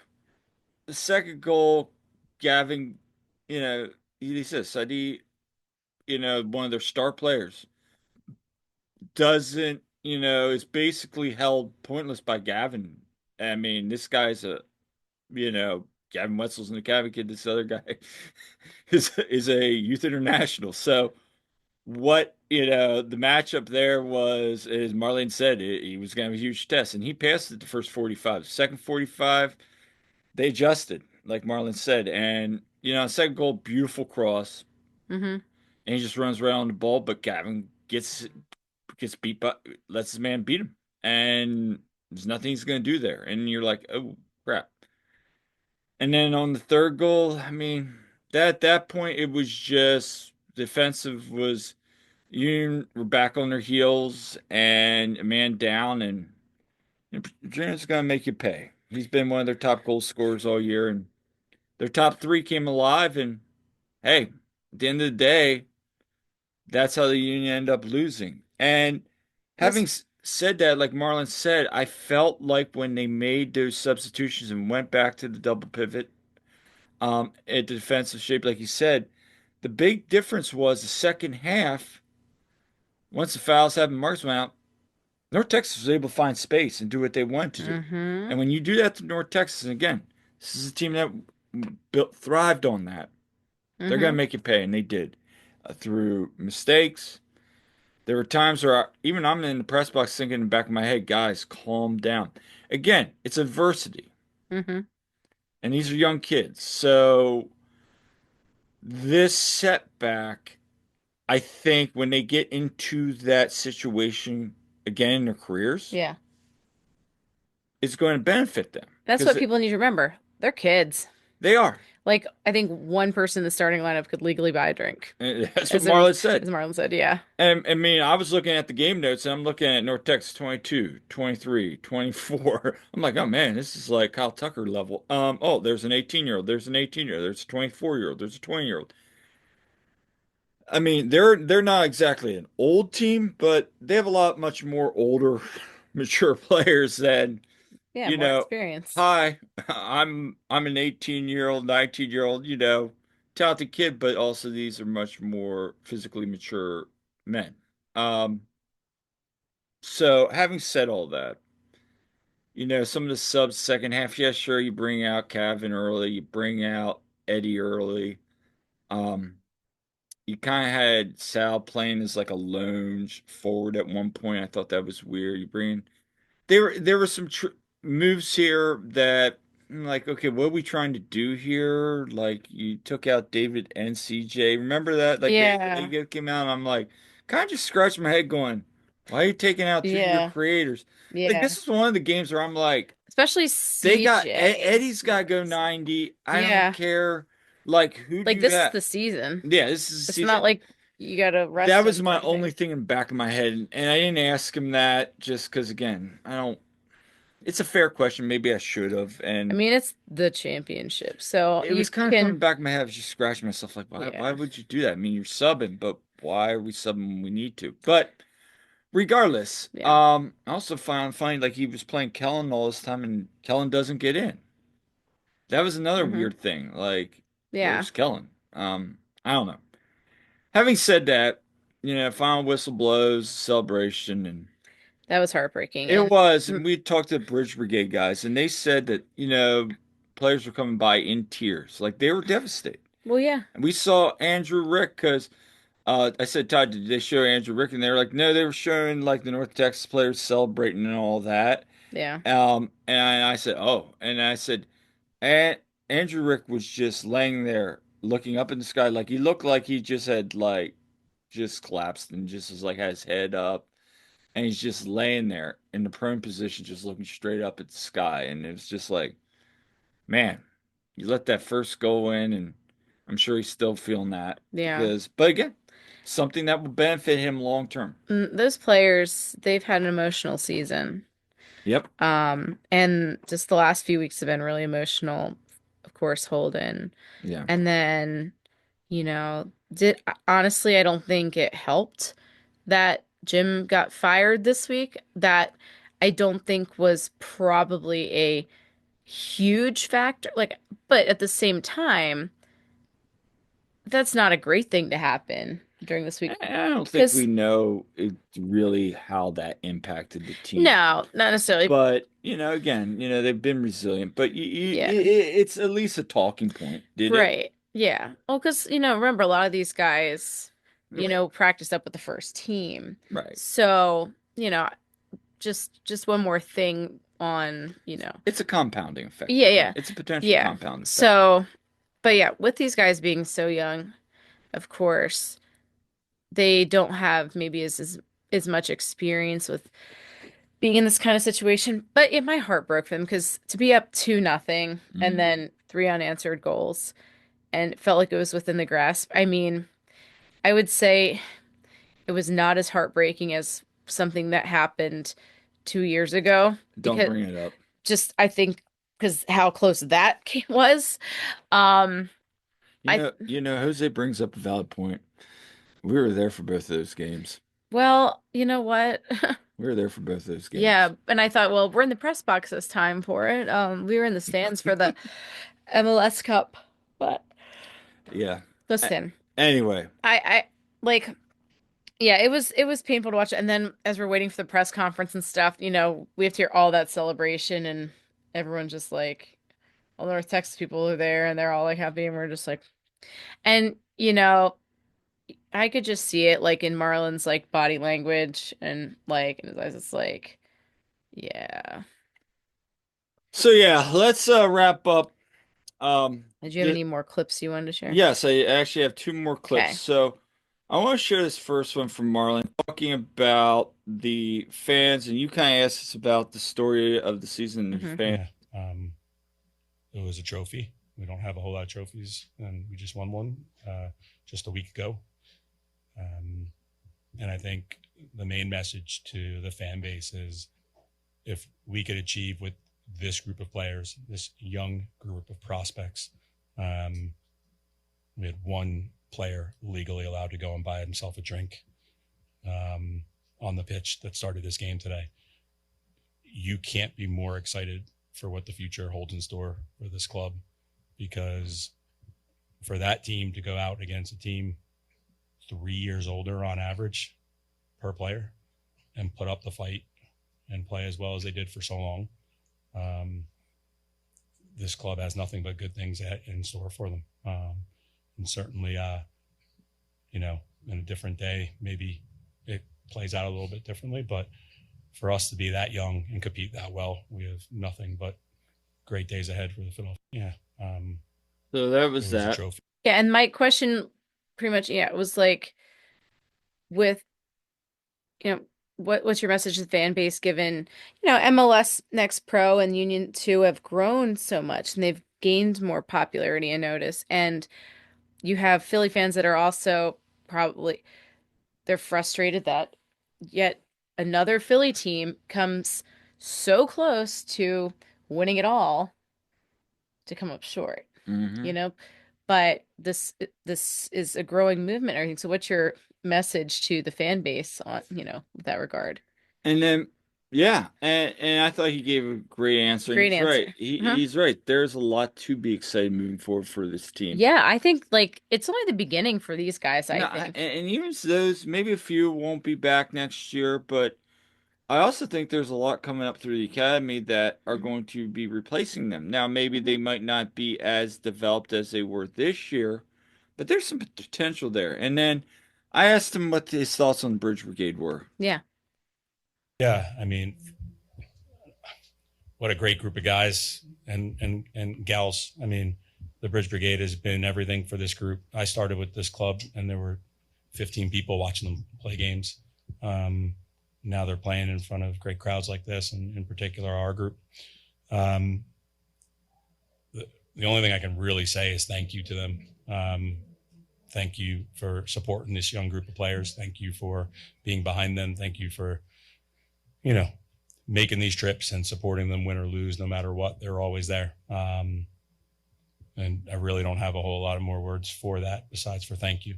the second goal, Gavin, you know, he says Sadi, one of their star players, doesn't, is basically held pointless by Gavin. I mean, this guy's Gavin Wetzel's an academy kid. This other guy is a youth international. So what, the matchup there was, as Marlene said, he was going to have a huge test, and he passed it the first 45. Second 45, they adjusted, like Marlene said, and second goal, beautiful cross, Hmm. and he just runs around the ball, but Gavin gets beat by lets his man beat him, and there's nothing he's going to do there, and you're like, oh crap. And then on the third goal, I mean, at that point it was just defensive was Union were back on their heels and a man down, and Virginia's going to make you pay. He's been one of their top goal scorers all year, and their top three came alive. And hey, at the end of the day, that's how the Union end up losing. And having This, said that, like Marlon said, I felt like when they made those substitutions and went back to the double pivot at the defensive shape, like you said, the big difference was the second half, once the fouls happened, marks went out, North Texas was able to find space and do what they wanted to do. hmm And when you do that to North Texas, and again, this is a team that thrived on that. They're going to hmm make you pay, and they did through mistakes. There were times where even I'm in the press box thinking in the back of my head, guys, calm down. Again, it's adversity, hmm and these are young kids. So this setback, I think, when they get into that situation again in their careers, Yeah. is going to benefit them That's because what people need to remember. They're kids. they are. Like, I think one person in the starting lineup could legally buy a drink, And that's what as Marlon said. Marlon said. Yeah. And I mean, I was looking at the game notes and I'm looking at North Texas 22, 23, 24. I'm like, oh man, this is like Kyle Tucker level. Oh, there's an 18-year-old, there's an 18-year-old, there's a 24-year-old, there's a 20-year-old. I mean, they're not exactly an old team, but they have a lot much more older, mature players than, Yeah. you More know, experience. hi, I'm an 18-year-old, 19-year-old, talented kid, but also these are much more physically mature men. Um, so having said all that, some of the subs second half, yeah, sure, you bring out Calvin early, you bring out Eddie early. Um, you kind of had Sal playing as like a lone forward at one point. I thought that was weird. You bring there were some moves here that like, okay, what are we trying to do here? Like you took out David and CJ. Remember that? Like Yeah. they came out and I'm like kind of just scratching my head going, why are you taking out two of your Yeah. creators? Like Yeah. this is one of the games where I'm like, Especially they got CJ. Eddie's got to go 90. I don't Yeah. care. Like who do Like you this is have? the season. Yeah, this is the It's not season. like you gotta That rest was him my type of only thing. thing in the back of my head, and I didn't ask him that just because, again, I don't. It's a fair question. Maybe I should have. I And mean, it's the championship, so it you was kind of coming can, back in my head. I was just scratching myself like, why yeah. would you do that? I mean, you're subbing, but why are we subbing when we need to? But regardless, Yeah. I also found funny like he was playing Kellen all this time and Kellen doesn't get in. That was another Hmm. weird thing. Like, Yeah. where's Kellen? I don't know. Having said that, final whistle blows, celebration, and That was heartbreaking. it And was, mm, and we talked to the Bridge Brigade guys, and they said that, players were coming by in tears. Like they were devastated. Well, yeah. And we saw Andrew Rick because I said, Todd, did they show Andrew Rick? And they were like, no, they were showing like the North Texas players celebrating and all that. Yeah. And I said, oh, and I said, and Andrew Rick was just laying there looking up in the sky, like he looked like he just had like just collapsed and just was like had his head up, and he's just laying there in the prone position, just looking straight up at the sky, and it was just like, man, you let that first goal in, and I'm sure he's still feeling that Yeah. because, but again, something that will benefit him long term. Those players, they've had an emotional season. Yep. And just the last few weeks have been really emotional. Of course, Holden. Yeah. And then, did honestly, I don't think it helped that Jim got fired this week. That I don't think was probably a huge factor. Like, but at the same time, that's not a great thing to happen during this week I don't think we because know really how that impacted the team. no, not necessarily. But, again, they've been resilient, but Yeah. it's at least a talking point, did it? Right. Yeah. Well, because, remember a lot of these guys, Right. practiced up with the first team. Right. So, just one more thing on, It's a compounding effect. yeah, yeah. It's a potential Yeah. compounding effect. So, but yeah, with these guys being so young, of course, they don't have maybe as much experience with being in this kind of situation. But my heart broke for them because to be up 2-0 and Mhm. then three unanswered goals and it felt like it was within the grasp. I mean, I would say it was not as heartbreaking as something that happened 2 years ago Don't because bring it up. just I think because how close that was. Um, I Jose brings up a valid point. We were there for both of those games. well, you know what? We were there for both of those Yeah, games. and I thought, well, we're in the press box this time for it. We were in the stands for the MLS Cup, but Yeah. A- listen, Anyway, I like. Yeah, it was painful to watch. And then as we're waiting for the press conference and stuff, we have to hear all that celebration and everyone just like all the North Texas people are there and they're all like happy and we're just like and I could just see it like in Marlon's like body language and like in his eyes it's like, yeah. so yeah, let's wrap up. Did you have The any more clips you wanted to share? Yes, I actually have two more clips. Okay. So I want to share this first one from Marlon talking about the fans, and you kind of asked us about the story of the season and the Hmm. fans. Yeah. It was a trophy. We don't have a whole lot of trophies, and we just won one just a week ago. Um, and I think the main message to the fan base is if we could achieve with this group of players, this young group of prospects, um, we had one player legally allowed to go and buy himself a drink um, on the pitch that started this game today. You can't be more excited for what the future holds in store for this club because for that team to go out against a team 3 years older on average per player and put up the fight and play as well as they did for so long, this club has nothing but good things in store for them. And certainly, in a different day, maybe it plays out a little bit differently. But for us to be that young and compete that well, we have nothing but great days ahead for the Philadelphia. Yeah. So that It was was a that. trophy. Yeah, and my question pretty much, yeah, it was like with, what's your message to the fan base given, MLS Next Pro and Union 2 have grown so much and they've gained more popularity and notice. And you have Philly fans that are also probably they're frustrated that yet another Philly team comes so close to winning it all to come up short, you Hmm. know? But this is a growing movement and everything. So what's your message to the fan base on, with that regard? And then, yeah, and I thought he gave a great answer, and Great he's right. answer. Uh-huh. He's right. There's a lot to be excited moving forward for this team. Yeah, I think like it's only the beginning for these guys, I No, think. and even those, maybe a few won't be back next year, but I also think there's a lot coming up through the academy that are going to be replacing them. Now, maybe Mhm. they might not be as developed as they were this year, but there's some potential there. And then I asked him what his thoughts on the Bridge Brigade were. Yeah. Yeah, I mean, what a great group of guys and gals. I mean, the Bridge Brigade has been everything for this group. I started with this club, and there were 15 people watching them play games. Um, Now they're playing in front of great crowds like this, and in particular our group. Um, the only thing I can really say is thank you to them. Thank you for supporting this young group of players. Thank you for being behind them. Thank you for, you know, making these trips and supporting them win or lose, no matter what. They're always there. And I really don't have a whole lot of more words for that besides for thank you.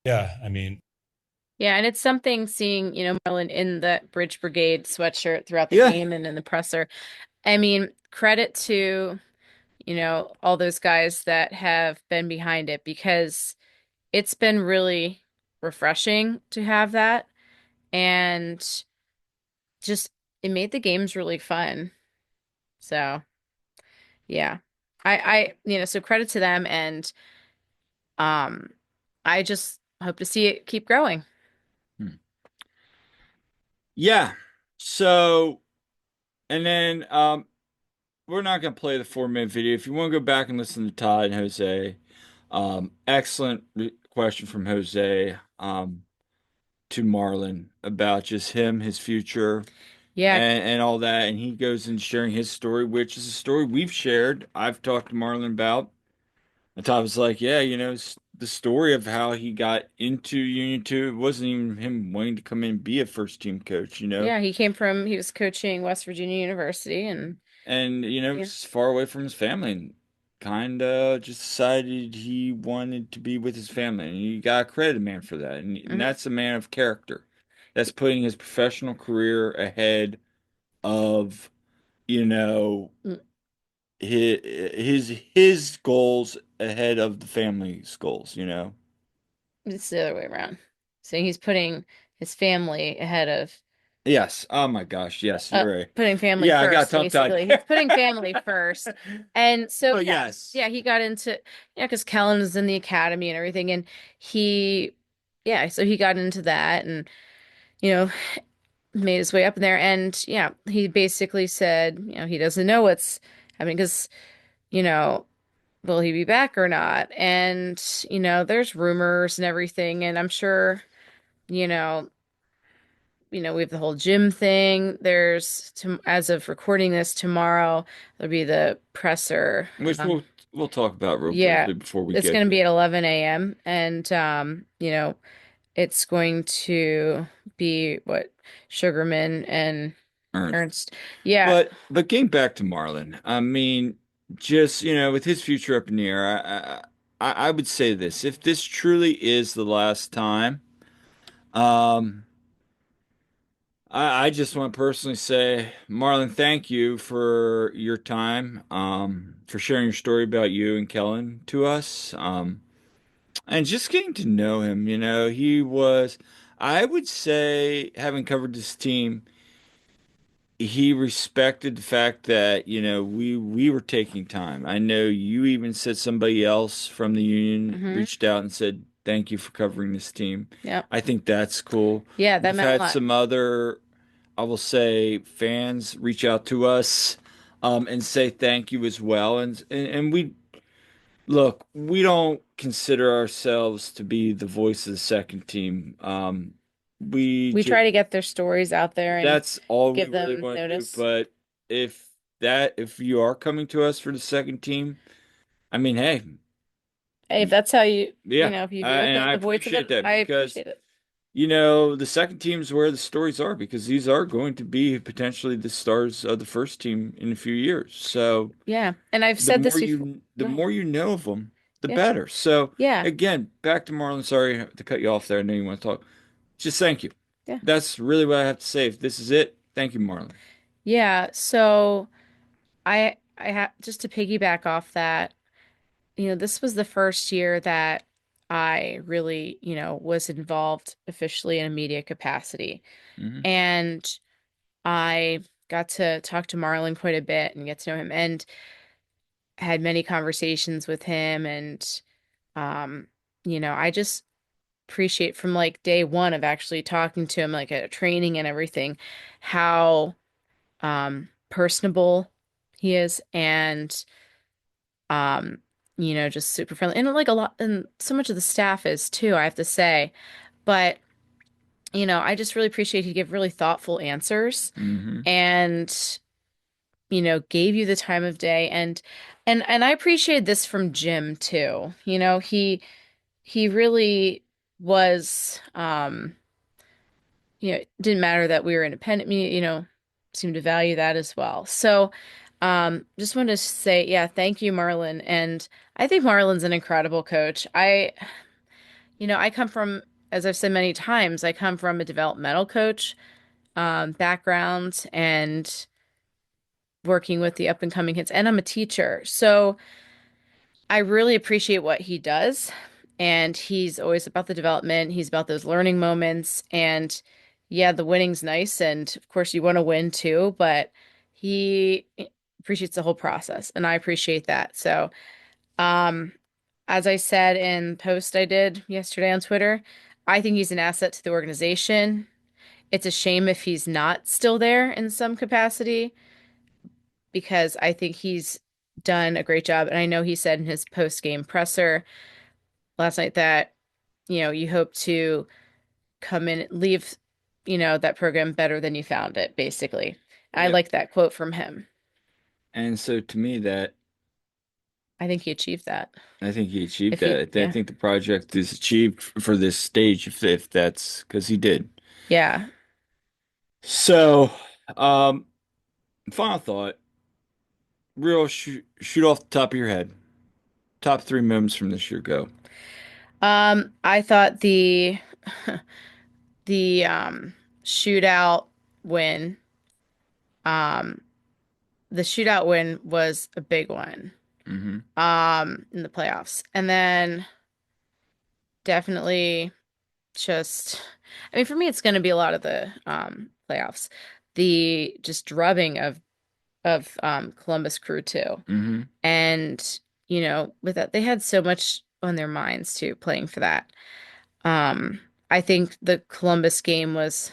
Yeah, I mean, Yeah, and it's something seeing, Marlon in the Bridge Brigade sweatshirt throughout the Yeah. game and in the presser. I mean, credit to, all those guys that have been behind it because it's been really refreshing to have that. And just it made the games really fun. So, yeah. So credit to them and um I just hope to see it keep growing. Hmm. Yeah. So, and then we're not gonna play the 4 minute video. If you want to go back and listen to Todd and Jose, excellent question from Jose to Marlon about just him, his future, Yeah, and all that. And he goes in sharing his story, which is a story we've shared. I've talked to Marlon about. And Todd was like, yeah, the story of how he got into Union 2. It wasn't even him wanting to come in and be a first team coach. yeah, he was coaching West Virginia University and And yeah. he's far away from his family and kind of just decided he wanted to be with his family. And you got to credit a man for that. And Hmm. that's a man of character. That's putting his professional career ahead of, you know, his goals ahead of the family's goals. It's the other way around. So he's putting his family ahead of Yes. Oh my gosh. Yes, you're right. putting family Yeah, I got first, tongue tied. basically. He's putting family first. And so But yeah, yes. yeah, he got into because Kellen is in the academy and everything, and he so he got into that and you know, made his way up in there and yeah, he basically said, he doesn't know what's happening because, you know, will he be back or not? And, there's rumors and everything, and I'm sure, you know, we have the whole gym thing. As of recording this tomorrow, there'll be the presser. Which we'll talk about real Yeah, briefly before we it's get going to to be at 11 a.m. and it's going to be what Sugarman and Ernst. Ernst. Yeah. But getting back to Marlon, I mean, just with his future up in the air, I would say this: if this truly is the last time, um, I just want to personally say, Marlon, thank you for your time, for sharing your story about you and Kellen to us, and just getting to know him. He was, I would say, having covered this team. He respected the fact that, we were taking time. I know you even said somebody else from the union Hmm. reached out and said, thank you for covering this team. Yeah. I think that's cool. Yeah, that We've meant a had lot. some other, I will say, fans reach out to us and say thank you as well. And we look, we don't consider ourselves to be the voice of the second team. We We try to get their stories out there and that's all we give really them want to do. notice. But if you are coming to us for the second team, I mean, hey, Hey, if that's how yeah, if you view it, and I the voice of appreciate it, that I because appreciate it. the second team's where the stories are because these are going to be potentially the stars of the first team in a few years. So Yeah. And I've the said this more before. you the Go ahead. more you know of them, the Yeah. better. So Yeah. again, back to Marlon. Sorry to cut you off there. I know you want to talk. Just thank you. Yeah. That's really what I have to say. If this is it, thank you, Marlon. Yeah. So I have just to piggyback off that, this was the first year that I really, was involved officially in a media capacity. Hmm. And I got to talk to Marlon quite a bit and get to know him and had many conversations with him. And, um, I just appreciate from like day one of actually talking to him, like at training and everything, how personable he is and um, just super friendly. And like a lot and so much of the staff is too, I have to say. But, I just really appreciate he give really thoughtful answers Hmm. and gave you the time of day and I appreciated this from Jim too. He really was it didn't matter that we were independent, seemed to value that as well. So, just wanted to say, yeah, thank you, Marlon. And I think Marlon's an incredible coach. I come from, as I've said many times, I come from a developmental coach, background and working with the up and coming kids, and I'm a teacher. So I really appreciate what he does. And he's always about the development. He's about those learning moments. And yeah, the winning's nice. And of course, you want to win too, but he appreciates the whole process. And I appreciate that. So, um, as I said in post I did yesterday on Twitter, I think he's an asset to the organization. It's a shame if he's not still there in some capacity because I think he's done a great job. And I know he said in his post game presser last night that, you hope to come in, leave, that program better than you found it, basically. I Yeah. like that quote from him. And so to me that I think he achieved that. I think he achieved If he, that. I yeah. think the project is achieved for this stage if that's because he did. Yeah. So, um, final thought, real shoot off the top of your head. Top three moments from this year go. I thought the shootout win, um, the shootout win was a big one, Hmm. in the playoffs. And then definitely just, I mean, for me, it's going to be a lot of the playoffs. The just drubbing of Columbus Crew too, Hmm. and with that, they had so much on their minds too, playing for that. Um, I think the Columbus game was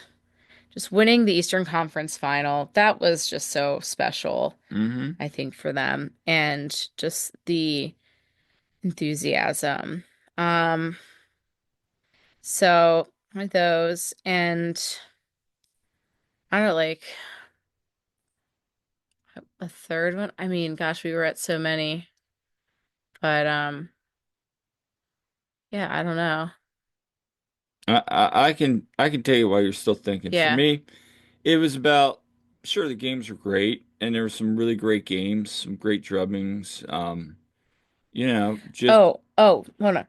just winning the Eastern Conference final. That was just so special, Hmm. I think, for them, and just the enthusiasm. Um, so with those and. I don't know, like a third one. I mean, gosh, we were at so many, but yeah, I don't know. I can tell you why you're still thinking. For Yeah. me, it was about sure the games were great and there were some really great games, some great drubbings. Just Oh, hold on.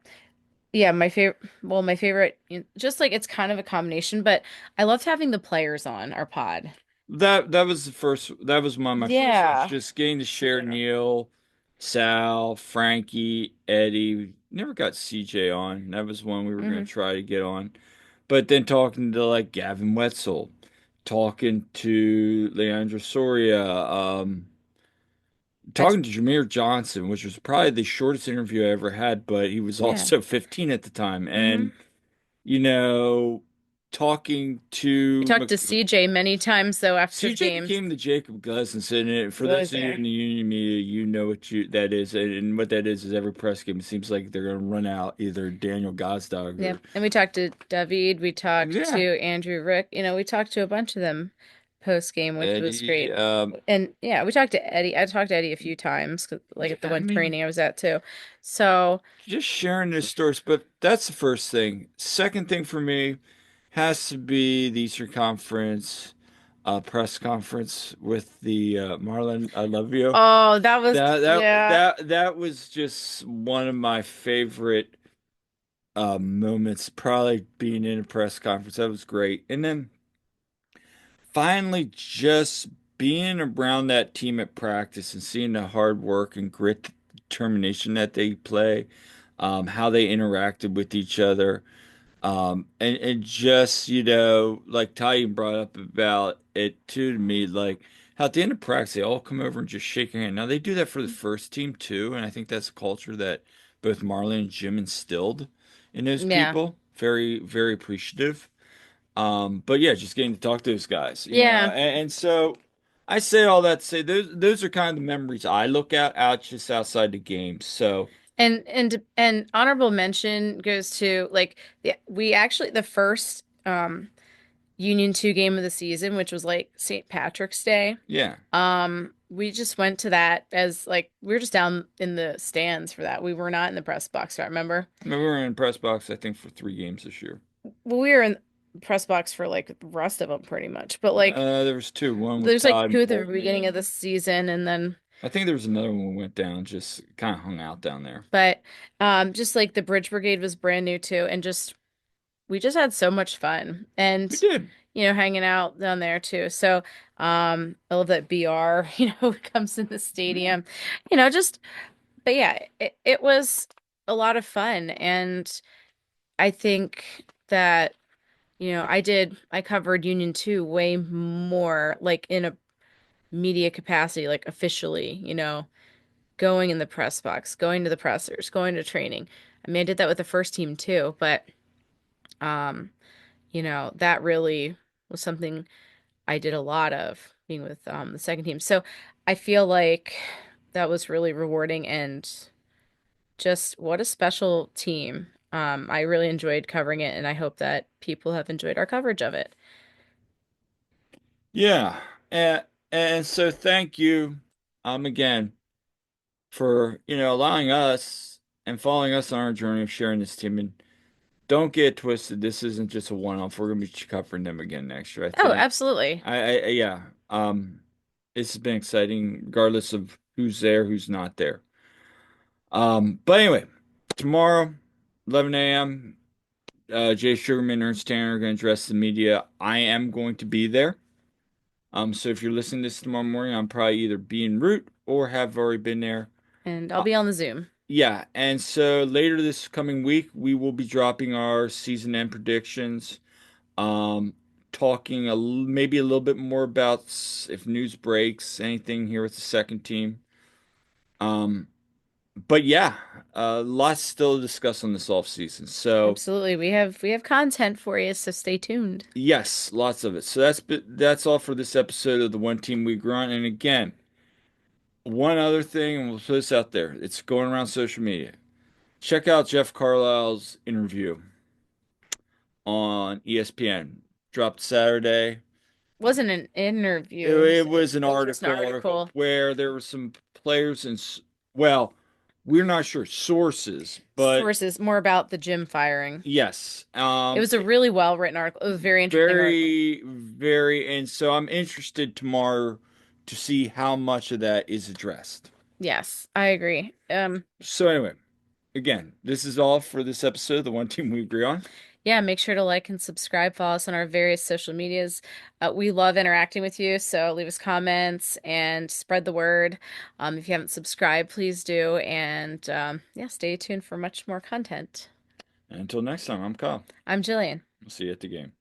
Yeah, my favorite. Well, my favorite. Just like it's kind of a combination, but I loved having the players on our pod. that was the first that was one of my first ones. Yeah. Just getting to share Neil, Sal, Frankie, Eddie. We never got CJ on. That was one we were gonna Hmm. try to get on. But then talking to like Gavin Wetzel, talking to Leandro Soria, That's talking to Jameer Johnson, which was probably the shortest interview I ever had, but he was yeah. also 15 at the time. Hmm. And, you know, talking I to talked to CJ many times though after CJ games. became the Jacob Cousins, and for He was those of you in there. the union media, you know what that is, and what that is every press game. It seems like they're going to run out either Daniel Gazdag Yeah. or And we talked to David, we talked yeah, to Andrew Rick, we talked to a bunch of them post game, which was Eddie. great. And yeah, we talked to Eddie. I talked to Eddie a few times, 'cause, like Yeah, at the I one mean, training I was at too. So, just sharing their stories. But that's the first thing. Second thing for me has to be the Eastern Conference press conference with the Marlon. I love you. oh, that was yeah. That was just one of my favorite moments. Probably being in a press conference. That was great. And then finally, just being around that team at practice and seeing the hard work and grit, determination that they play, how they interacted with each other. And just, like Ty brought up about it too to me, like how at the end of practice they all come over and just shake your hand. Now they do that for the first team too, and I think that's a culture that both Marlon and Jim instilled in those Yeah. people. Very, very appreciative. But yeah, just getting to talk to those guys, Yeah. and so I say all that to say those are kind of the memories I look at out just outside the game. So And honorable mention goes to like we actually the first Union 2 game of the season, which was like St. Patrick's Day. yeah, We just went to that as like we were just down in the stands for that. We were not in the press box, I remember. I mean, we were in press box I think for 3 games this year. Well, we were in press box for like the rest of them pretty much. But like There was two, one with there's like Todd two and at the beginning Polkman. of the season and then I think there was another one went down, just kind of hung out down there. but just like the Bridge Brigade was brand new too and just we just had so much fun We and did. hanging out down there too. So I love that BR, comes in the stadium. Just but yeah, it was a lot of fun and I think that I covered Union 2 way more like in a media capacity, like officially, going in the press box, going to the pressers, going to training. I mean, I did that with the first team too, but um, that really was something I did a lot of being with the second team. So I feel like that was really rewarding and just what a special team. I really enjoyed covering it, and I hope that people have enjoyed our coverage of it. Yeah. And so thank you, again for, allowing us and following us on our journey of sharing this team. And don't get it twisted. This isn't just a one-off. We're gonna be covering them again next year. I Oh, think. absolutely. Yeah. It's been exciting, regardless of who's there, who's not there. But anyway, tomorrow, 11 a.m. Jay Sugarman, Ernst Tanner are going to address the media. I am going to be there. So if you're listening to this tomorrow morning, I'm probably either be en route or have already been there. And I'll Uh, be on the Zoom. yeah, and so later this coming week, we will be dropping our season end predictions. Um, talking maybe a little bit more about if news breaks, anything here with the second team. Um, but yeah, lots still to discuss on this off season. So Absolutely. We have content for you, so stay tuned. yes, lots of it. So that's all for this episode of the One Team We Grunt. And again, one other thing, and we'll put this out there. It's going around social media. Check out Jeff Carlisle's interview on ESPN. Dropped Saturday. Wasn't an It, interview. it was an It was just an article article. where there were some players and well, we're not sure sources, but Sources more about the gym firing. yes, It was a really well written article. It was a very interesting article. very, very, and so I'm interested tomorrow to see how much of that is addressed. Yes, I agree. So anyway, again, this is all for this episode of the One Team We Agree On. Yeah, make sure to like and subscribe, follow us on our various social medias. We love interacting with you, so leave us comments and spread the word. If you haven't subscribed, please do. And yeah, stay tuned for much more content. And until next time, I'm Kyle. I'm Jillian. We'll see you at the game.